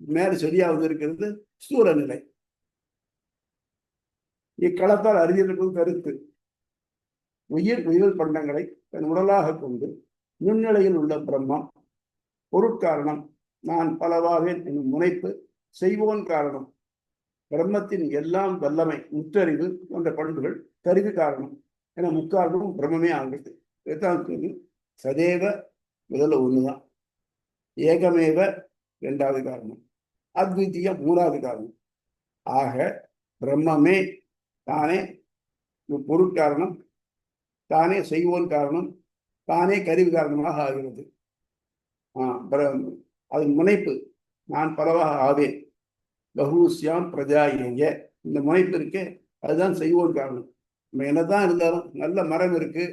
மேல செடியா வந்து இருக்கிறது ஸ்தூல நிலை. இக்களத்தால் அறிஞர்களுக்கும் கருத்து உயிர் பண்டங்களை தன் உடலாக கொண்டு நுண்ணிலையில் உள்ள பிரம்மம் பொருட்காரணம் நான் பலவாவேன் என்னும் முனைப்பு செய்வோன் காரணம் பிரம்மத்தின் எல்லாம் வல்லமை முற்றறிவு போன்ற பண்புகள் கருவி காரணம் என முக்காரணமும் பிரம்மே ஆகுது. வேதாந்தத்தில் சதேவ முதல்ல ஒண்ணுதான், ஏகமேவ 2வது காரணம், அத்விதீயம் 3வது காரணம். ஆக பிரம்மமே தானே பொருட்காரணம், தானே செய்வோன் காரணம், தானே கருவி காரணமாக ஆகிறது. அது முனைப்பு நான் பலவாக ஆவேன், பகுஸ்யாம் பிரஜாயேய, இந்த முனைப்பு இருக்கே அதுதான் செய்வோன் காரணம். நம்ம என்னதான் இருந்தாலும் நல்ல மரம் இருக்கு,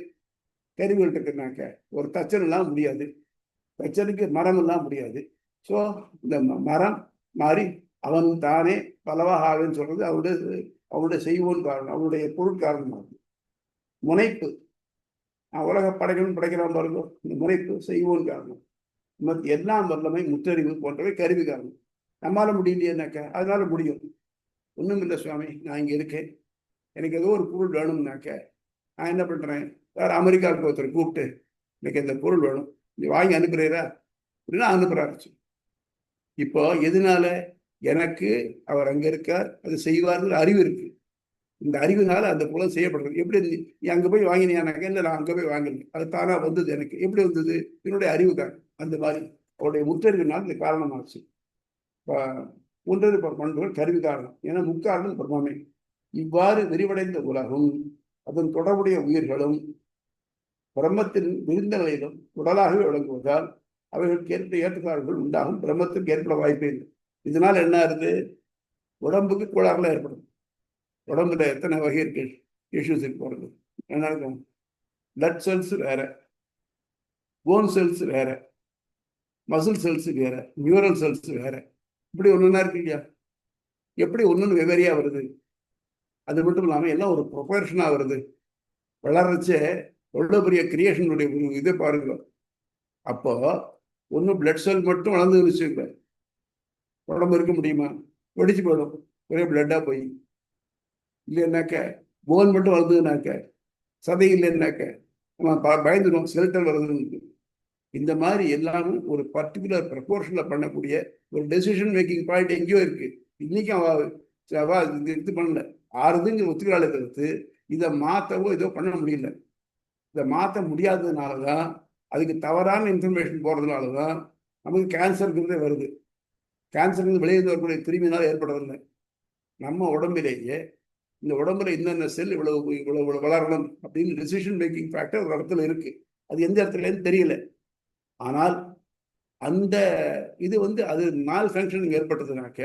கருவிகள் இருக்குனாக்க ஒரு தச்சன் எல்லாம் முடியாது, தச்சனுக்கு மரம் எல்லாம் முடியாது. ஸோ இந்த மரம் மாறி அவன் தானே பலவாக ஆவேன்னு சொல்றது அவனுடைய செய்வோன் காரணம், அவனுடைய பொருட்காரணமாகும். முனைப்பு நான் உலக படைக்கணும் படைக்கிறான் பாருங்க, இந்த முனைப்பு செய்வோன் காரணம். எல்லாம் வல்லமை முற்றறிவு போன்றவை கருவி காரணம். நம்மளால முடியலையேனாக்க அதனால முடியும். ஒன்றும் இல்லை சுவாமி, நான் இங்கே இருக்கேன், எனக்கு ஏதோ ஒரு பொருள் வேணும்னாக்க நான் என்ன பண்ணுறேன், வேற அமெரிக்காவுக்கு ஒருத்தர் கூப்பிட்டு எனக்கு இந்த பொருள் வேணும், நீ வாங்கி அனுப்புறீரா அப்படின்னா அனுப்புறாரு. இப்போ எதனால, எனக்கு அவர் அங்கே இருக்கார், அது செய்வார்னு அறிவு இருக்கு. இந்த அறிவுனால அந்த பொருள் செய்யப்படுறது. எப்படி நீ அங்கே போய் வாங்கினியானாக்க, இல்லை நான் அங்கே போய் வாங்கினேன், அது தானாக வந்தது. எனக்கு எப்படி வந்தது, என்னுடைய அறிவுக்காக. அந்த மாதிரி அவருடைய முற்றறிவினால் இந்த காரணமாச்சு. ஒன்றது பண்புகள் கருவி காரணம், ஏன்னா முக்காரணம் பிரம்மே. இவ்வாறு விரிவடைந்த உலகும் அதன் தொடர்புடைய உயிர்களும் பிரம்மத்தின் விருந்த நிலையிலும் உடலாகவே விளங்குவதால் அவைகளுக்கு ஏற்றத்தாழ்வுகள் உண்டாகும். பிரம்மத்துக்கு ஏற்பட வாய்ப்பே இல்லை. இதனால என்ன ஆகுது, உடம்புக்கு கோளாறுலாம் ஏற்படும். உடம்புல எத்தனை வகை இருக்கு, இஷ்யூஸ் இருக்கு. என்ன இருக்கும், பிளட் செல்ஸ் வேற, போன் செல்ஸ் வேற, மசில் செல்ஸ் வேற, நியூரல் செல்ஸ் வேற, இப்படி ஒண்ணுன்னா இருக்கு இல்லையா. எப்படி ஒண்ணுன்னு வெவ்வேறையா வருது. அது மட்டும் இல்லாம எல்லாம் ஒரு ப்ரொபோர்ஷனா வருது. வளர்றச்சே எவ்வளவு பெரிய கிரியேஷனுடைய இதை பாருங்க. அப்போ ஒன்றும் பிளட் செல் மட்டும் வளர்ந்து வச்சுக்க உடம்பு இருக்க முடியுமா, வெடிச்சு போயிடும் ஒரே பிளட்டா போய். இல்லைன்னாக்க போன் மட்டும் வளர்ந்ததுனாக்க, சதை இல்லைன்னாக்க நம்ம பயந்துடும் செல்கள் வருதுன்னு. இந்த மாதிரி எல்லாமே ஒரு பர்டிகுலர் ப்ரப்போர்ஷன்ல பண்ணக்கூடிய ஒரு டெசிஷன் மேக்கிங் பாயிண்ட் எங்கேயோ இருக்கு. இன்னைக்கும் அவ இது பண்ணல, ஆறுதுங்க ஒத்துக்கிறாளே தவிர்த்து இதை மாற்றவோ ஏதோ பண்ண முடியல. இதை மாற்ற முடியாததுனாலதான், அதுக்கு தவறான இன்ஃபர்மேஷன் போறதுனாலதான் நமக்கு கேன்சருங்கிறதே வருது. கேன்சர் வெளியே வரக்கூடிய கிருமினால ஏற்படுறதில்லை. நம்ம உடம்பிலேயே இந்த உடம்புல இன்னென்ன செல் இவ்வளவு இவ்வளவு வளரணும் அப்படின்னு டெசிஷன் மேக்கிங் ஃபேக்டர் ஒரு இடத்துல இருக்கு. அது எந்த இடத்துலன்னு தெரியல. ஆனால் அந்த இது அது மால் ஃபங்க்ஷனிங் ஏற்பட்டதுனாக்க,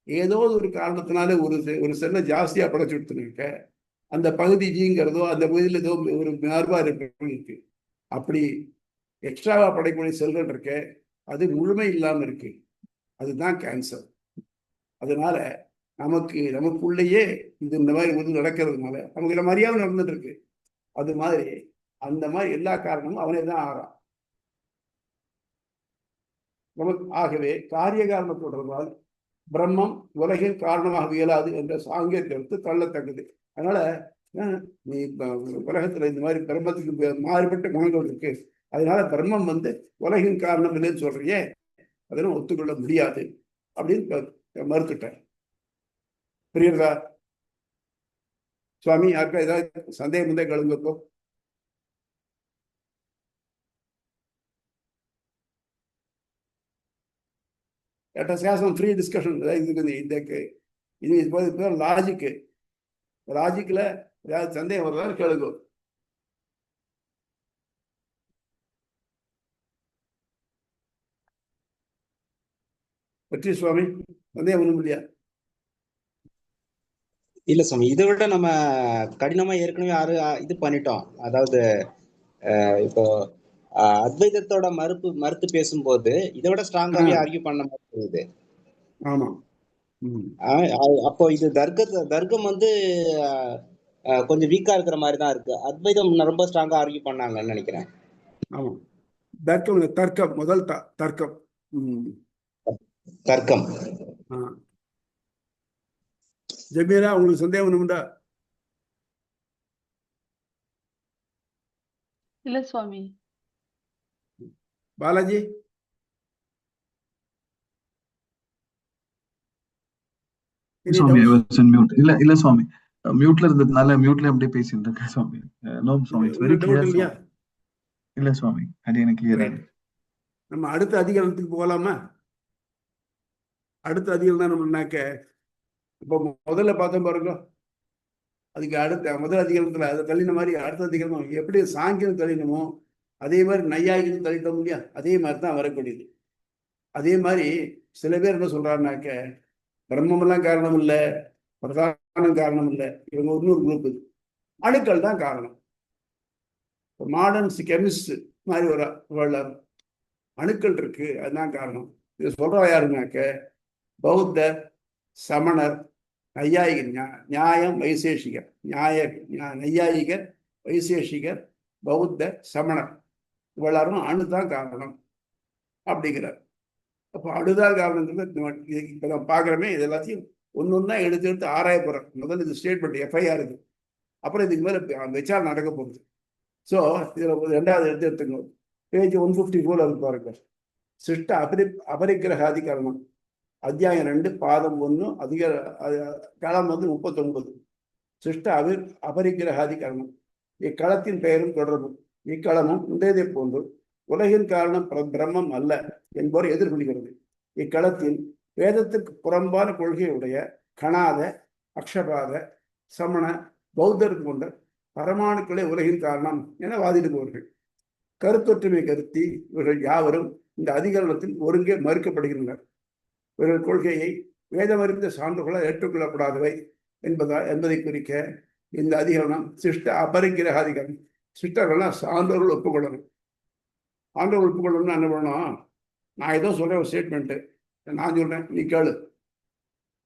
ஏதோ ஒரு காரணத்தினால ஒரு செல்லை ஜாஸ்தியா படைச்சு விடுத்துனாக்க, அந்த பகுதி ஜீங்கிறதோ அந்த பகுதியில் ஏதோ ஒரு மாறுபாடு இருக்கு. அப்படி எக்ஸ்ட்ராவா படைக்கக்கூடிய செல்கள் இருக்கு, அது முழுமை இல்லாம இருக்கு. அதுதான் கேன்சர். அதனால நமக்குள்ளேயே இந்த மாதிரி வந்து நடக்கிறதுனால நமக்கு இதில் மரியாதை நடந்துட்டு இருக்கு. அது மாதிரி அந்த மாதிரி எல்லா காரணமும் அவனே தான் ஆகிறான் நமக்கு. ஆகவே காரிய காரண தொடர்பால் பிரம்மம் உலகின் காரணமாக இயலாது என்ற சாங்கிய கருத்து தள்ளத்தக்கது. அதனால நீ உலகத்துல இந்த மாதிரி பிரம்மத்துக்கு மாறுபட்ட குணங்கள் இருக்கு, அதனால பிரம்மம் வந்து உலகின் காரணம் இல்லைன்னு சொல்றியே, அதெல்லாம் ஒத்துக்கொள்ள முடியாது அப்படின்னு மறுத்துட்டேன். புரியுறதா சுவாமி? யாருக்கா ஏதாவது சந்தேகம் இருந்தா கலந்துக்கோ. சேசம் ஃப்ரீ டிஸ்கஷன். இது லாஜிக்ல ஏதாவது சந்தேகம் வருதாலும் கேளுங்க. வெற்றி சுவாமி சந்தேகம் ஒண்ணும் இல்லையா? இல்ல சுவாமி, இதை விட நம்ம கடினமா ஏற்கனவே இது பண்ணிட்டோம். அதாவது இப்போ அத்வைதத்தோட மறுத்து பேசும்போது இதை விட ஸ்ட்ராங்காவே ஆர்கியூ பண்ண மாதிரி இருக்குது. ஆமா. அப்போ இது தர்க்கம் வந்து கொஞ்சம் வீக்கா இருக்கிற மாதிரி தான் இருக்கு. அத்வைதம் ரொம்ப ஸ்ட்ராங்கா ஆர்கியூ பண்ணாங்கன்னு நினைக்கிறேன். ஆமா, தர்க்கம் முதல் தர்க்கம். தர்க்கம். ஜமீரா, உங்களுக்கு சந்தேகம் உண்டா? இல்ல சுவாமி. பாலாஜி? சுவாமி, I was on mute. இல்ல சுவாமி, மியூட்ல இருந்ததுனால மியூட்ல அப்படியே பேசிட்டு இருக்கேன் Swami. No Swami, it's very clear. இல்ல சுவாமி, அது எனக்கு கிளியர். நம்ம அடுத்த அதிகாரத்துக்கு போகலாமா? அடுத்த அதிகாரம் தான் நம்மனாக்க இப்போ முதல்ல பார்த்தோம் பாருங்க, அதுக்கு அடுத்த முதல் அதிகாரத்துல அதை தள்ளின மாதிரி அடுத்த அதிகாரம் எப்படி சாங்கியம் தள்ளினமோ அதே மாதிரி நையாயிகம் தள்ளிட்டோம் இல்லையா, அதே மாதிரி தான் வரக்கூடியது. அதே மாதிரி சில பேர் என்ன சொல்றாருனாக்க பிரம்மெல்லாம் காரணம் இல்லை, பிரதானம் காரணம் இல்லை, இவங்க இன்னொரு குரூப் இது, அணுக்கள் தான் காரணம். மாடர்ன் கெமிஸ்ட் மாதிரி ஒரு அணுக்கள் இருக்கு, அதுதான் காரணம். இது சொல்ற யாருனாக்க பௌத்தர், சமணர், நையாயிகர், நியாயம் வைசேஷிகர், நையாயிகர், வைசேஷிகர், பௌத்தர், சமணர் இவ்வளவும் அணுதான் காரணம் அப்படிங்கிறார். அப்போ அணுதான் காரணங்கிறது இப்போ நான் பார்க்குறமே, இது எல்லாத்தையும் ஒன்று ஒன்றா எடுத்து ஆராய போகிறேன். முதல்ல இது ஸ்டேட்மெண்ட் எஃப்ஐஆர் இது, அப்புறம் இதுக்கு மேலே விசாரணை நடக்க போகுது. ஸோ இதில் ரெண்டாவது எடுத்துங்க, பேஜ் 154 அது பாருங்க. சிஷ்ட அபரிக்கிரகாதிகரணம், அத்தியாயம் 2, பாதம் 1, களம் வந்து 39. சிஷ்ட அபரிக்கிரகாதிகரணம். இக்களத்தின் பெயரும் தொடர்பும் இக்களமும் உண்டேதை போன்று உலகின் காரணம் பிரம்மம் அல்ல என்பவர் எதிர்கொள்கிறது. இக்களத்தில் வேதத்திற்கு புறம்பான கொள்கையுடைய கணாத, அக்ஷபாத, சமண, பௌத்தர் போன்ற பரமாணுக்களே உலகின் காரணம் என வாதிடுபவர்கள். கருத்தொற்றுமை கருத்தி இவர்கள் யாவரும் இந்த அதிகரணத்தில் ஒருங்கே மறுக்கப்படுகின்றனர். இவர்கள் கொள்கையை வேதமறிந்த சான்றுகளால் ஏற்றுக்கொள்ளப்படாதவை என்பதை குறிக்க இந்த அதிகரணம் சிஷ்ட அபரிக்கிரகாதிகரணம். சிஷ்டர்கள்லாம் சான்றோர்கள் ஒப்புக்கொள்ளணும். சான்றோர்கள் ஒப்புக்கொள்ளணும்னு என்ன பண்ணணும்? நான் ஏதோ சொல்ற ஒரு ஸ்டேட்மெண்ட்டு, நான் சொல்றேன் நீ கேளு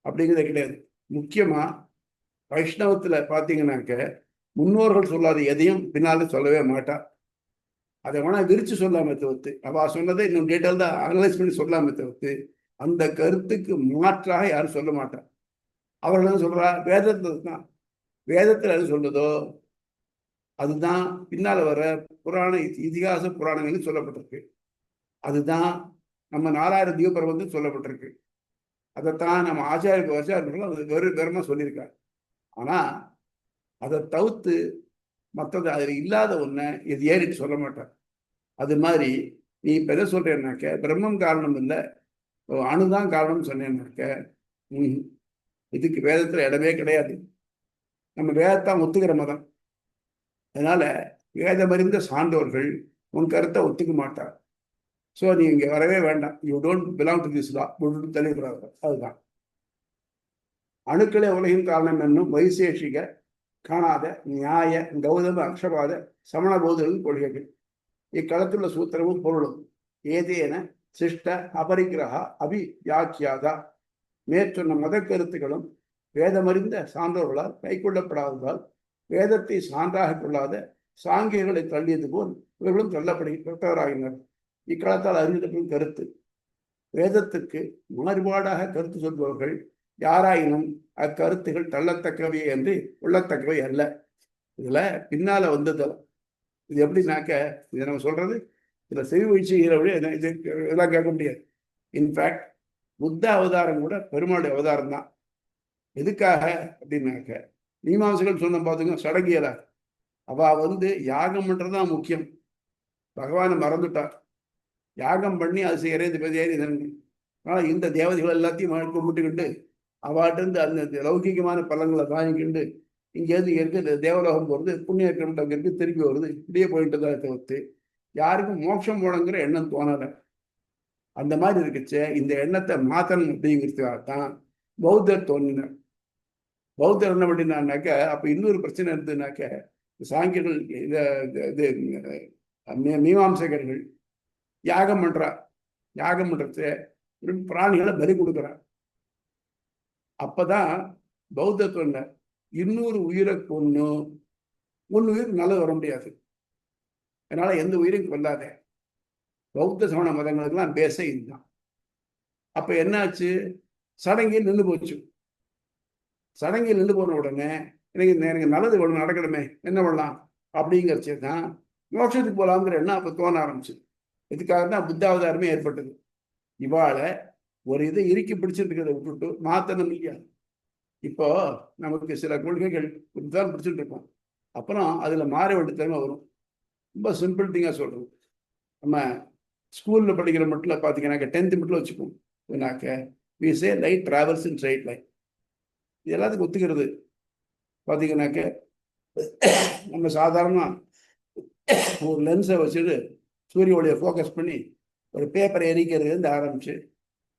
அப்படிங்கிறத கிடையாது. முக்கியமா வைஷ்ணவத்துல பார்த்தீங்கன்னாக்க முன்னோர்கள் சொல்லாத எதையும் பின்னால சொல்லவே மாட்டா. அதை வேணா விரிச்சு சொல்லாம தவிர்த்து, அவ சொன்னதை இன்னும் டீட்டெயில் தான் அனலைஸ் பண்ணி சொல்லாம தவிர்த்து அந்த கருத்துக்கு மாற்றாக யாரும் சொல்ல மாட்டார். அவர்கள் என்ன சொல்றா? வேதத்தில் தான், வேதத்தில் எது சொல்றதோ அதுதான் பின்னால வர புராண இதிகாச புராணங்கள் சொல்லப்பட்டிருக்கு. அதுதான் நம்ம 4000 தீபபிரபந்தம் சொல்லப்பட்டிருக்கு. அதைத்தான் நம்ம ஆச்சாரியர்கள் வெறுமா சொல்லியிருக்காங்க. ஆனா அதை தவிர்த்து மற்றது அதில் இல்லாத ஒன்றை இது ஏறிட்டு சொல்ல மாட்டார். அது மாதிரி நீ இப்ப எதை சொல்றேன்னாக்க பிரம்மம் காரணம் இல்லை, அணுதான் காரணம்னு சொன்னேன்னாக்க இதுக்கு வேதத்துல இடமே கிடையாது. நம்ம வேதத்தான் ஒத்துக்கிற மதம். அதனால வேதமறிந்த சான்றோர்கள் உன் கருத்தை ஒத்துக்க மாட்டார். ஸோ நீ இங்க வரவே வேண்டாம், you don't belong to this லா விட்டு தெளிவுறாங்க. அதுதான் அணுக்களே உலகின் காரணம் என்னும் வைசேஷிக, காணாத, நியாய, கௌதம, அக்ஷபாத, சமண பௌத்தர்கள் கொள்கைகள். இக்களத்துள்ள சூத்திரமும் பொருளும் ஏதேன சிஷ்ட அபரிக்கிரகா அபிவியாக்கியாதா. மேற்சொன்ன மத கருத்துக்களும் வேதமறிந்த சான்றோர்களால் கைக்கொள்ளப்படாததால் வேதத்தை சான்றாக கொள்ளாத சாங்கியர்களை தள்ளியது போல் இவர்களும் தள்ளப்பட்டவராகினர். இக்காலத்தால் அறிஞர்களின் கருத்து. வேதத்துக்கு மாறுபாடாக கருத்து சொல்பவர்கள் யாராயினும் அக்கருத்துகள் தள்ளத்தக்கவை என்று கொள்ளத்தக்கவை அல்ல. இதுல பின்னால வந்தது இது எப்படின்னாக்க, இதை நம்ம சொல்றது இதுல செவி வச்சு இதெல்லாம் கேட்க முடியாது. இன்ஃபேக்ட் புத்த அவதாரம் கூட பெருமாளுடைய அவதாரம் தான். எதுக்காக அப்படின்னாக்க, மீமாம்சைகள் சொன்ன பார்த்துங்க, சடங்கியல அவ யாகம் பண்றதுதான் முக்கியம். பகவானை மறந்துட்டார். யாகம் பண்ணி அது செய்யறது. ஆனா இந்த தேவதைகள் எல்லாத்தையும் கும்பிட்டுக்கிட்டு அவாட்டிருந்து அந்த லௌகிகமான பலன்களை வாங்கிக்கிண்டு இங்கேருந்து இருக்கு தேவலோகம் போகிறது, புண்ணிய கிரமம் இருக்கு, திருப்பி வருது, இப்படியே போயிட்டு தான் தவிர்த்து யாருக்கும் மோட்சம் போனங்கிற எண்ணம் தோணலை. அந்த மாதிரி இருக்குச்சு. இந்த எண்ணத்தை மாத்தணும் அப்படிங்கிறதுக்காகத்தான் பௌத்தர் தோன்றினார். பௌத்தர் என்ன பண்ணினான்னாக்க, அப்ப இன்னொரு பிரச்சனை இருந்ததுனாக்க, சாங்கியர்கள் மீமாம்சகர்கள் யாகம் பண்றா, யாகம் பண்றது பிராணிகளை பலி கொடுக்குறார். அப்பதான் பௌத்தர் இன்னொரு உயிரை கொன்னு ஒன்னு உயிர் நல்லது வர முடியாது, அதனால எந்த உயிரையும் கொல்லாத. பௌத்த சமண மதங்களுக்கெல்லாம் பேச இதுதான். அப்ப என்னாச்சு, சடங்கில் நின்று போச்சு. சடங்கில் நின்று போன உடனே எனக்கு நல்லது ஒன்று நடக்கணுமே, என்ன பண்ணலாம் அப்படிங்கிறச்சு தான் மோட்சத்துக்கு போகலாங்கிற எண்ணம் அப்போ தோண ஆரம்பிச்சு. இதுக்காக தான் புத்தாவதாரமே ஏற்பட்டது. இவாளை ஒரு இதை இறுக்கி பிடிச்சிருக்கிறத விட்டுட்டு மாத்தணும் இல்லையா. இப்போ நமக்கு சில கொள்கைகள் தான் பிடிச்சிட்டு இருக்கோம், அப்புறம் அதுல மாற வேண்டிய தேவை வரும். ரொம்ப சிம்பிள் திங்கா சொல்றது, நம்ம ஸ்கூல்ல படிக்கிற மட்டும் பார்த்தீங்கன்னாக்க 10th மட்டும் வச்சுக்கோங்க. we say light travels in straight line. இது எல்லாத்துக்கும் ஒத்துக்கிறது. பார்த்தீங்கன்னாக்க நம்ம சாதாரண ஒரு லென்ஸை வச்சுட்டு சூரிய ஒளியை ஃபோக்கஸ் பண்ணி ஒரு பேப்பரை எரிக்கிறதுலேருந்து ஆரம்பிச்சு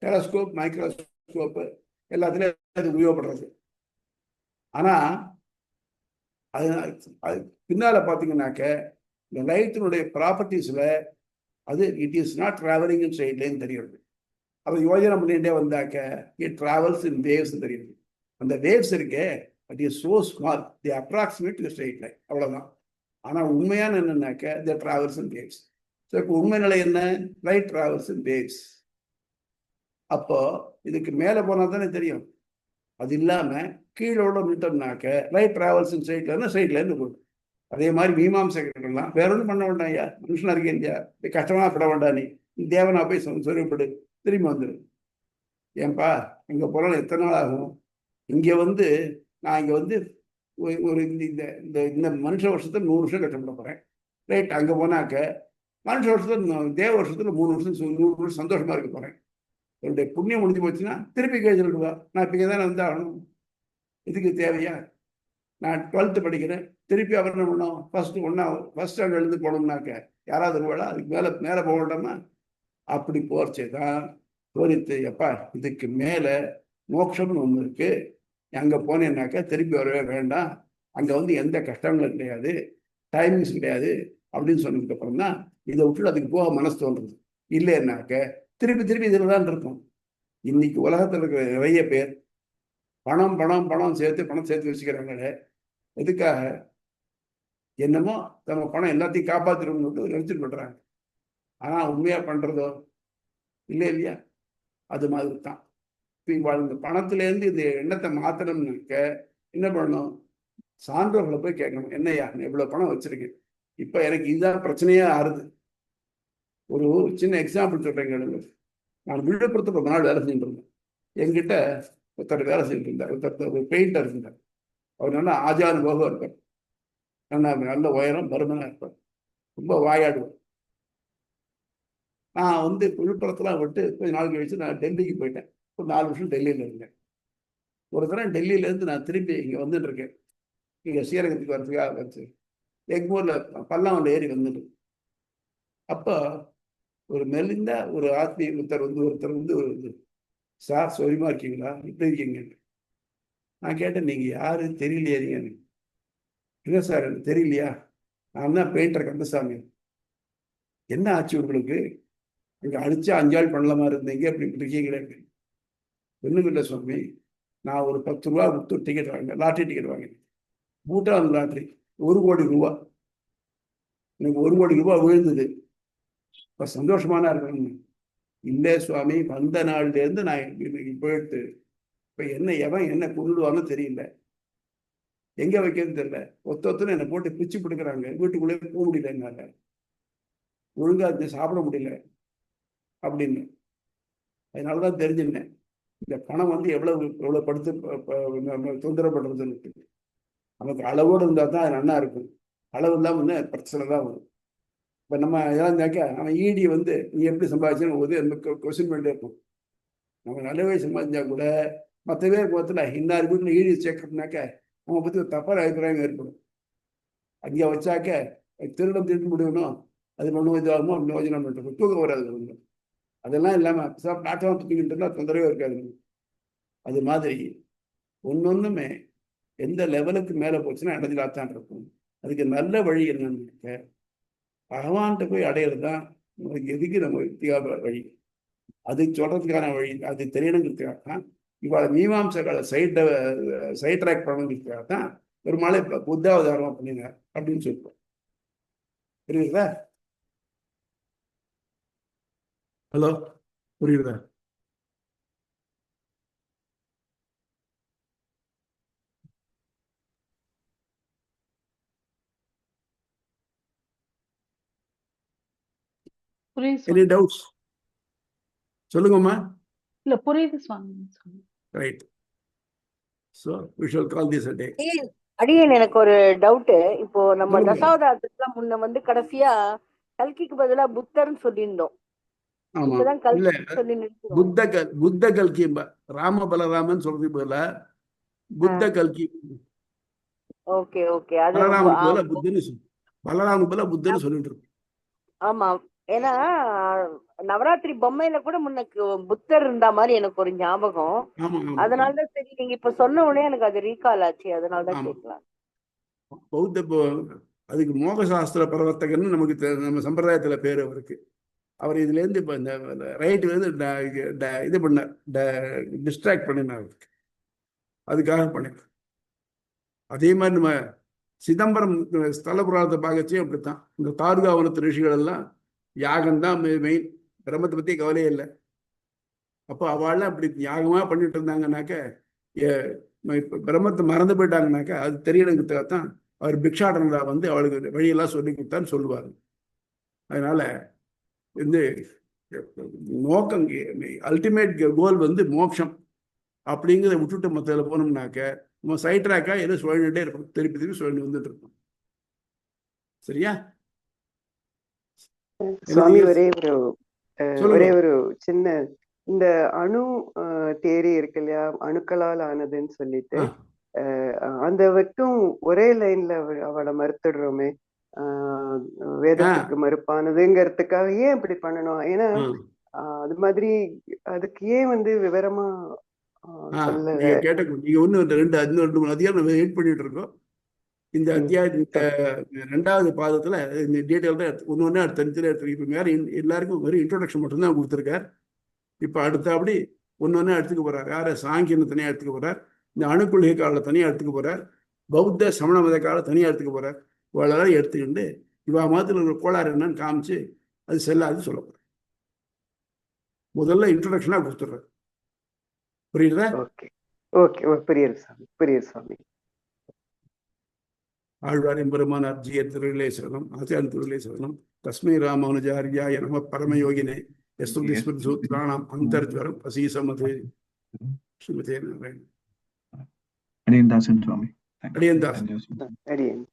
டெலஸ்கோப், மைக்ரோஸ்கோப்பு எல்லாத்துலேயும் அது உபயோகப்படுறது. ஆனால் அது பின்னால பார்த்தீங்கன்னாக்க இந்த லைட்டினுடைய ப்ராப்பர்ட்டிஸில் அது it is not travelling in straight line தெரியுது. அதை யோஜனை பண்ணிகிட்டே வந்தாக்க இட் ட்ராவல்ஸ் இன் வேவ்ஸ் தெரியுது. அந்த வேவ்ஸ் இருக்கே, it is so small, the approximate the straight line, அவ்வளோதான். ஆனால் உண்மையான என்னன்னாக்க தி ட்ராவல்ஸ் இன் வேவ்ஸ். ஸோ இப்போ உண்மை நிலை என்ன, லைட் ட்ராவல்ஸ் இன் வேவ்ஸ். அப்போ இதுக்கு மேலே போனால் தானே தெரியும். அது இல்லாமல் கீழோட நிட்டோம்னாக்க light travels in straight line, straight line போடும். அதே மாதிரி மீமாம்சகர்கள்லாம் வேற ஒன்றும் பண்ண வேண்டாம். ஐயா மனுஷனா இருக்கேன் இல்லையா, கஷ்டமா பட வேண்டாம், நீ தேவனா போய் சொல்லிவிடு, திரும்பி வந்துடு. ஏன்பா இங்கே போனாலும் எத்தனை நாள் ஆகும்? இங்கே நான் இங்கே ஒரு இந்த இந்த மனுஷ வருஷத்துல 100 வருஷம் கஷ்டப்பட போகிறேன். ரைட், அங்கே போனாக்க மனுஷ வருஷத்துல தேவ வருஷத்துல 3 வருஷம் 100 வருஷம் சந்தோஷமா இருக்க போகிறேன். என்னுடைய புண்ணியம் முடிஞ்சு போச்சுன்னா திருப்பி கேட்டுருவா, நான் இப்போ இங்கே தானே ஆகணும். இதுக்கு தேவையா? நான் 12th படிக்கிறேன், திருப்பி அவர் என்ன பண்ணோம், ஃபர்ஸ்ட் ஸ்டாண்டர்ட் எழுந்து போனோம்னாக்க யாராவது ஒருவேளை அதுக்கு மேலே போக வேண்டாமா? அப்படி போர்ச்சே தான் தோணித்து, எப்பா இதுக்கு மேலே மோட்சம்னு ஒன்று இருக்கு, அங்கே போனேன்னாக்க திருப்பி வரவே வேண்டாம், அங்கே எந்த கஷ்டங்களும் கிடையாது, டைமிங்ஸ் கிடையாது அப்படின்னு சொன்னதுக்கு அப்புறம் தான் இதை விட்டுட்டு அதுக்கு போக மனசு தோன்றுறது. இல்லைன்னாக்க திருப்பி இதில் தான் இருக்கும். இன்னைக்கு உலகத்தில் இருக்கிற நிறைய பேர் பணம் சேர்த்து வச்சுக்கிறாங்களே, எதுக்காக? என்னமோ நம்ம பணம் எல்லாத்தையும் காப்பாற்றிடணும்னு நினைச்சிட்டு பண்றாங்க. ஆனால் உண்மையாக பண்ணுறதோ இல்லையா? அது மாதிரி தான். இப்போ இந்த பணத்துலேருந்து இந்த எண்ணத்தை மாற்றணும்னாக்க என்ன பண்ணணும்? சான்றோர்களை போய் கேட்கணும், என்னையா எவ்வளோ பணம் வச்சிருக்கேன், இப்போ எனக்கு இதுதான் பிரச்சனையே ஆறுது. ஒரு சின்ன எக்ஸாம்பிள் சொல்கிறேங்க. நான் விழுப்புரத்தில் ரொம்ப நாள் வேலை செஞ்சுட்டு இருந்தேன். என்கிட்ட ஒருத்தர் வேலை செஞ்சுட்டு இருந்தார், ஒருத்தர் ஒரு பெயிண்டர் இருந்தார். அவர் நல்லா ஆஜானுபவம் இருப்பார், நல்ல உயரம் பருமனாக இருப்பார், ரொம்ப வாயாடுவார். நான் விழுப்புரத்தெல்லாம் விட்டு கொஞ்சம் நாள் கழிச்சு நான் டெல்லிக்கு போயிட்டேன். ஒரு 4 வருஷம் டெல்லியில் இருந்தேன். ஒரு தடவை டெல்லியிலேருந்து நான் திரும்பி இங்கே வந்துட்டு இருக்கேன். இங்கே ஸ்ரீரங்கத்துக்கு வரதுக்காக வச்சு எக்மூரில் பல்லாவண்டில் ஏறி வந்துட்டு, அப்போ ஒரு மெலிந்த ஒரு ஆத்மீய ஒருத்தர் சார் சொரிமா இருக்கீங்களா, இப்படி இருக்கீங்க? நான் கேட்டேன், நீங்கள் யாரு தெரியலையா? நீங்கள் இல்லை சார் எனக்கு தெரியலையா, நான் தான் பெயிண்டர் கந்தசாமி. என்ன ஆச்சு உங்களுக்கு? அங்கே அடிச்சா 5 ஆள் பண்ணலாமா இருந்தீங்க, அப்படி இருக்கீங்களே? ஒன்றும் இல்லை சுவாமி, நான் ஒரு 10 ரூபா கொடுத்து டிக்கெட் வாங்கினேன், லாட்ரி டிக்கெட் வாங்கினேன். பூட்டான் லாட்ரி 1 கோடி ரூபா. எனக்கு 1 கோடி ரூபாய் விழுந்தது. இப்போ சந்தோஷமான இருக்கணும். இல்லை சுவாமி, வந்த நாள்லேருந்து நான் இன்னைக்கு போயிட்டு இப்போ எவன் என்ன கொண்டுடுவான்னு தெரியல, எங்க வைக்கிறது தெரியல. ஒருத்தரும் என்னை போட்டு பிச்சு பிடிக்கிறாங்க, வீட்டுக்குள்ளே போக முடியல, என்னால ஒழுங்கா சாப்பிட முடியல அப்படின்னு. அதனாலதான் தெரிஞ்சுட்டேன் இந்த பணம் வந்து எவ்வளவு படுத்து தொந்தரவு பண்றதுன்னு. நமக்கு அளவோடு இருந்தா தான் அது நல்லா இருக்கும். அளவு இல்லாம பிரச்சனை தான் வரும். இப்ப நம்ம இழந்தாக்க அவன் ஈடி வந்து நீ எப்படி சம்பாதிச்சுன்னு போது கொஸ்டின் பண்ணிட்டே இருக்கும். நம்ம நல்லவே சம்பாதிச்சா கூட மற்ற பேர் பார்த்துல இன்னார் வீட்டுல ஈடி சேர்க்கறதுனாக்க அவங்க பத்தி ஒரு தப்பான அபிப்பிராயம் ஏற்படும். அங்கே வச்சாக்க திருட முடியணும், அது பண்ணுவோம் இதுவாகுமோ அப்படின்னு யோஜனை பண்ணிட்டு தூக்கம் வராது. அதெல்லாம் இல்லாம நாட்டம் தூக்கிட்டு இருந்தா தொந்தரவே இருக்காது. அது மாதிரி ஒன்னொன்னுமே எந்த லெவலுக்கு மேல போச்சுன்னா அடைஞ்சலாத்தான் இருக்கும். அதுக்கு நல்ல வழி என்னன்னு பகவான்கிட்ட போய் அடையிறது தான் எதுக்கு நம்ம வித்தியாச வழி. அது சொல்றதுக்கான வழி அது தெரியணுங்கிறதுக்காக தான் இவாள மீமாம்சங்களை சைட் ட்ராக் பண்ணணுங்கிறதுக்காக தான் பெருமாளை புத்தாவதாரம் பண்ணிங்க அப்படின்னு சொல்றோம். புரியுதா? ஹலோ, புரியுதா? எனி டவுட்ஸ் சொல்லுங்கம்மா. இல்ல புரியுது சுவாமி. Right. So we shall call this a day. அடியேன் எனக்கு ஒரு டவுட். இப்போ நம்ம தசாவதாரத்துக்குலாம் முன்ன வந்து கடைசியா கல்கிக்கு பதிலா புத்தர்னு சொல்லியிருந்தோம். இப்பதான் கல்கி சொல்லி புத்த கல்கி ராம பலராமன் சொல்றது போல புத்த கல்கி. Okay okay. அது பலராம போல புத்தன்னு சொல்லிட்டு இருக்கோம். ஆமா, ஏன்னா நவராத்திரி பொம்மையில கூட முன்னக்கு புத்தர் இருந்த மாதிரி எனக்கு ஒரு ஞாபகம். அதனாலதான் சரி நீங்க இப்ப சொன்ன உடனே எனக்கு அது ரீகால் ஆச்சு. அதனாலதான் கேட்கலாம். பௌத்த அதுக்கு மோகசாஸ்திர பிரவர்த்தகன்னு நமக்கு நம்ம சம்பிரதாயத்துல பேரு அவருக்கு. அவர் இதுல இருந்து இப்ப இந்த ரைட்ல இருந்து இது பண்ணார், டிஸ்ட்ராக்ட் பண்ணினார். அதுக்காக பண்ணினார். அதே மாதிரி நம்ம சிதம்பரம் ஸ்தல புராணத்தை பார்க்கச்சே அப்படித்தான். இந்த தாருகாவனத்து ரிஷிகள் எல்லாம் யாகம்தான் மெயின், பிரம்மத்தை பத்தி கவலையே இல்லை. அப்போ அவள்லாம் அப்படி யாகமா பண்ணிட்டு இருந்தாங்கன்னாக்க பிரம்மத்தை மறந்து போயிட்டாங்கனாக்கா அது தெரியணுங்கிறதுக்காகத்தான் அவர் பிக்ஷாடனரா வந்து அவளுக்கு வழியெல்லாம் சொல்லி கொடுத்தான்னு சொல்லுவாரு. அதனால வந்து நோக்கம், அல்டிமேட் கோல் வந்து மோட்சம் அப்படிங்கிறத விட்டுட்டு மற்றதுல போனோம்னாக்க நம்ம சைட்ராக்கா எதுவும் சுழண்டுட்டே இருப்போம், திருப்பி சுழண்டு வந்துட்டு இருப்போம். சரியா சுவாமி? ஒரே ஒரு சின்ன இந்த அணு தேரி இருக்கு இல்லையா, அணுக்களால் ஆனதுன்னு சொல்லிட்டு அந்த மட்டும் ஒரே லைன்ல அவளை மறுத்துடுறோமே, வேதத்துக்கு மறுப்பானதுங்கிறதுக்காக ஏன் இப்படி பண்ணணும்? ஏன்னா அது மாதிரி அதுக்கு ஏன் வந்து விவரமா கேட்ட நீங்க ஒண்ணு 2 அதிகாரம் வெயிட் பண்ணிட்டு இருக்கோம். இந்த அத்தியாயத்தை 2வது பாதத்துல இந்த டீட்டெயில் தான் ஒன்னொன்னு தனித்தனியா எடுத்து இப்ப வேற எல்லாருக்கும் வெறும் இன்ட்ரோடக்ஷன் மட்டும்தான் கொடுத்துருக்காரு. இப்ப அடுத்தபடி ஒன்னொன்னு எடுத்துக்க போறார். யார சாங்கியன்னு தனியா எடுத்துக்க போறார், இந்த அணுக்குள்கை கால தனியா எடுத்துக்க போறார், பௌத்த சமண மத கால தனியா எடுத்துக்க போறார். இவ்வளவு எடுத்துக்கிட்டு இவா மாதத்துல ஒரு கோளாறு என்னன்னு காமிச்சு அது செல்லாது சொல்ல போறார். முதல்ல இன்ட்ரோடக்ஷனா கொடுத்துடுறாரு. புரியுதா? ஓகே ஓகே, புரியுது சாமி, புரியுது சாமி. ஆழ்வாரின் பெருமானார் ஜிய திருவிழை சரணம், ஆச்சாரிய திருவிழை சரணம். தஸ்மை ராமானுஜாரியாய நம பரமயோகினே யஸ்துதி ஸ்மிருதி சூத்ராணாம் அந்தர்ஜ்வரம் வசீசமதே ஸ்ரீமதே நாராயண. அடியன் தாசன் சுவாமி. அடியன் தாசன். அடியன்.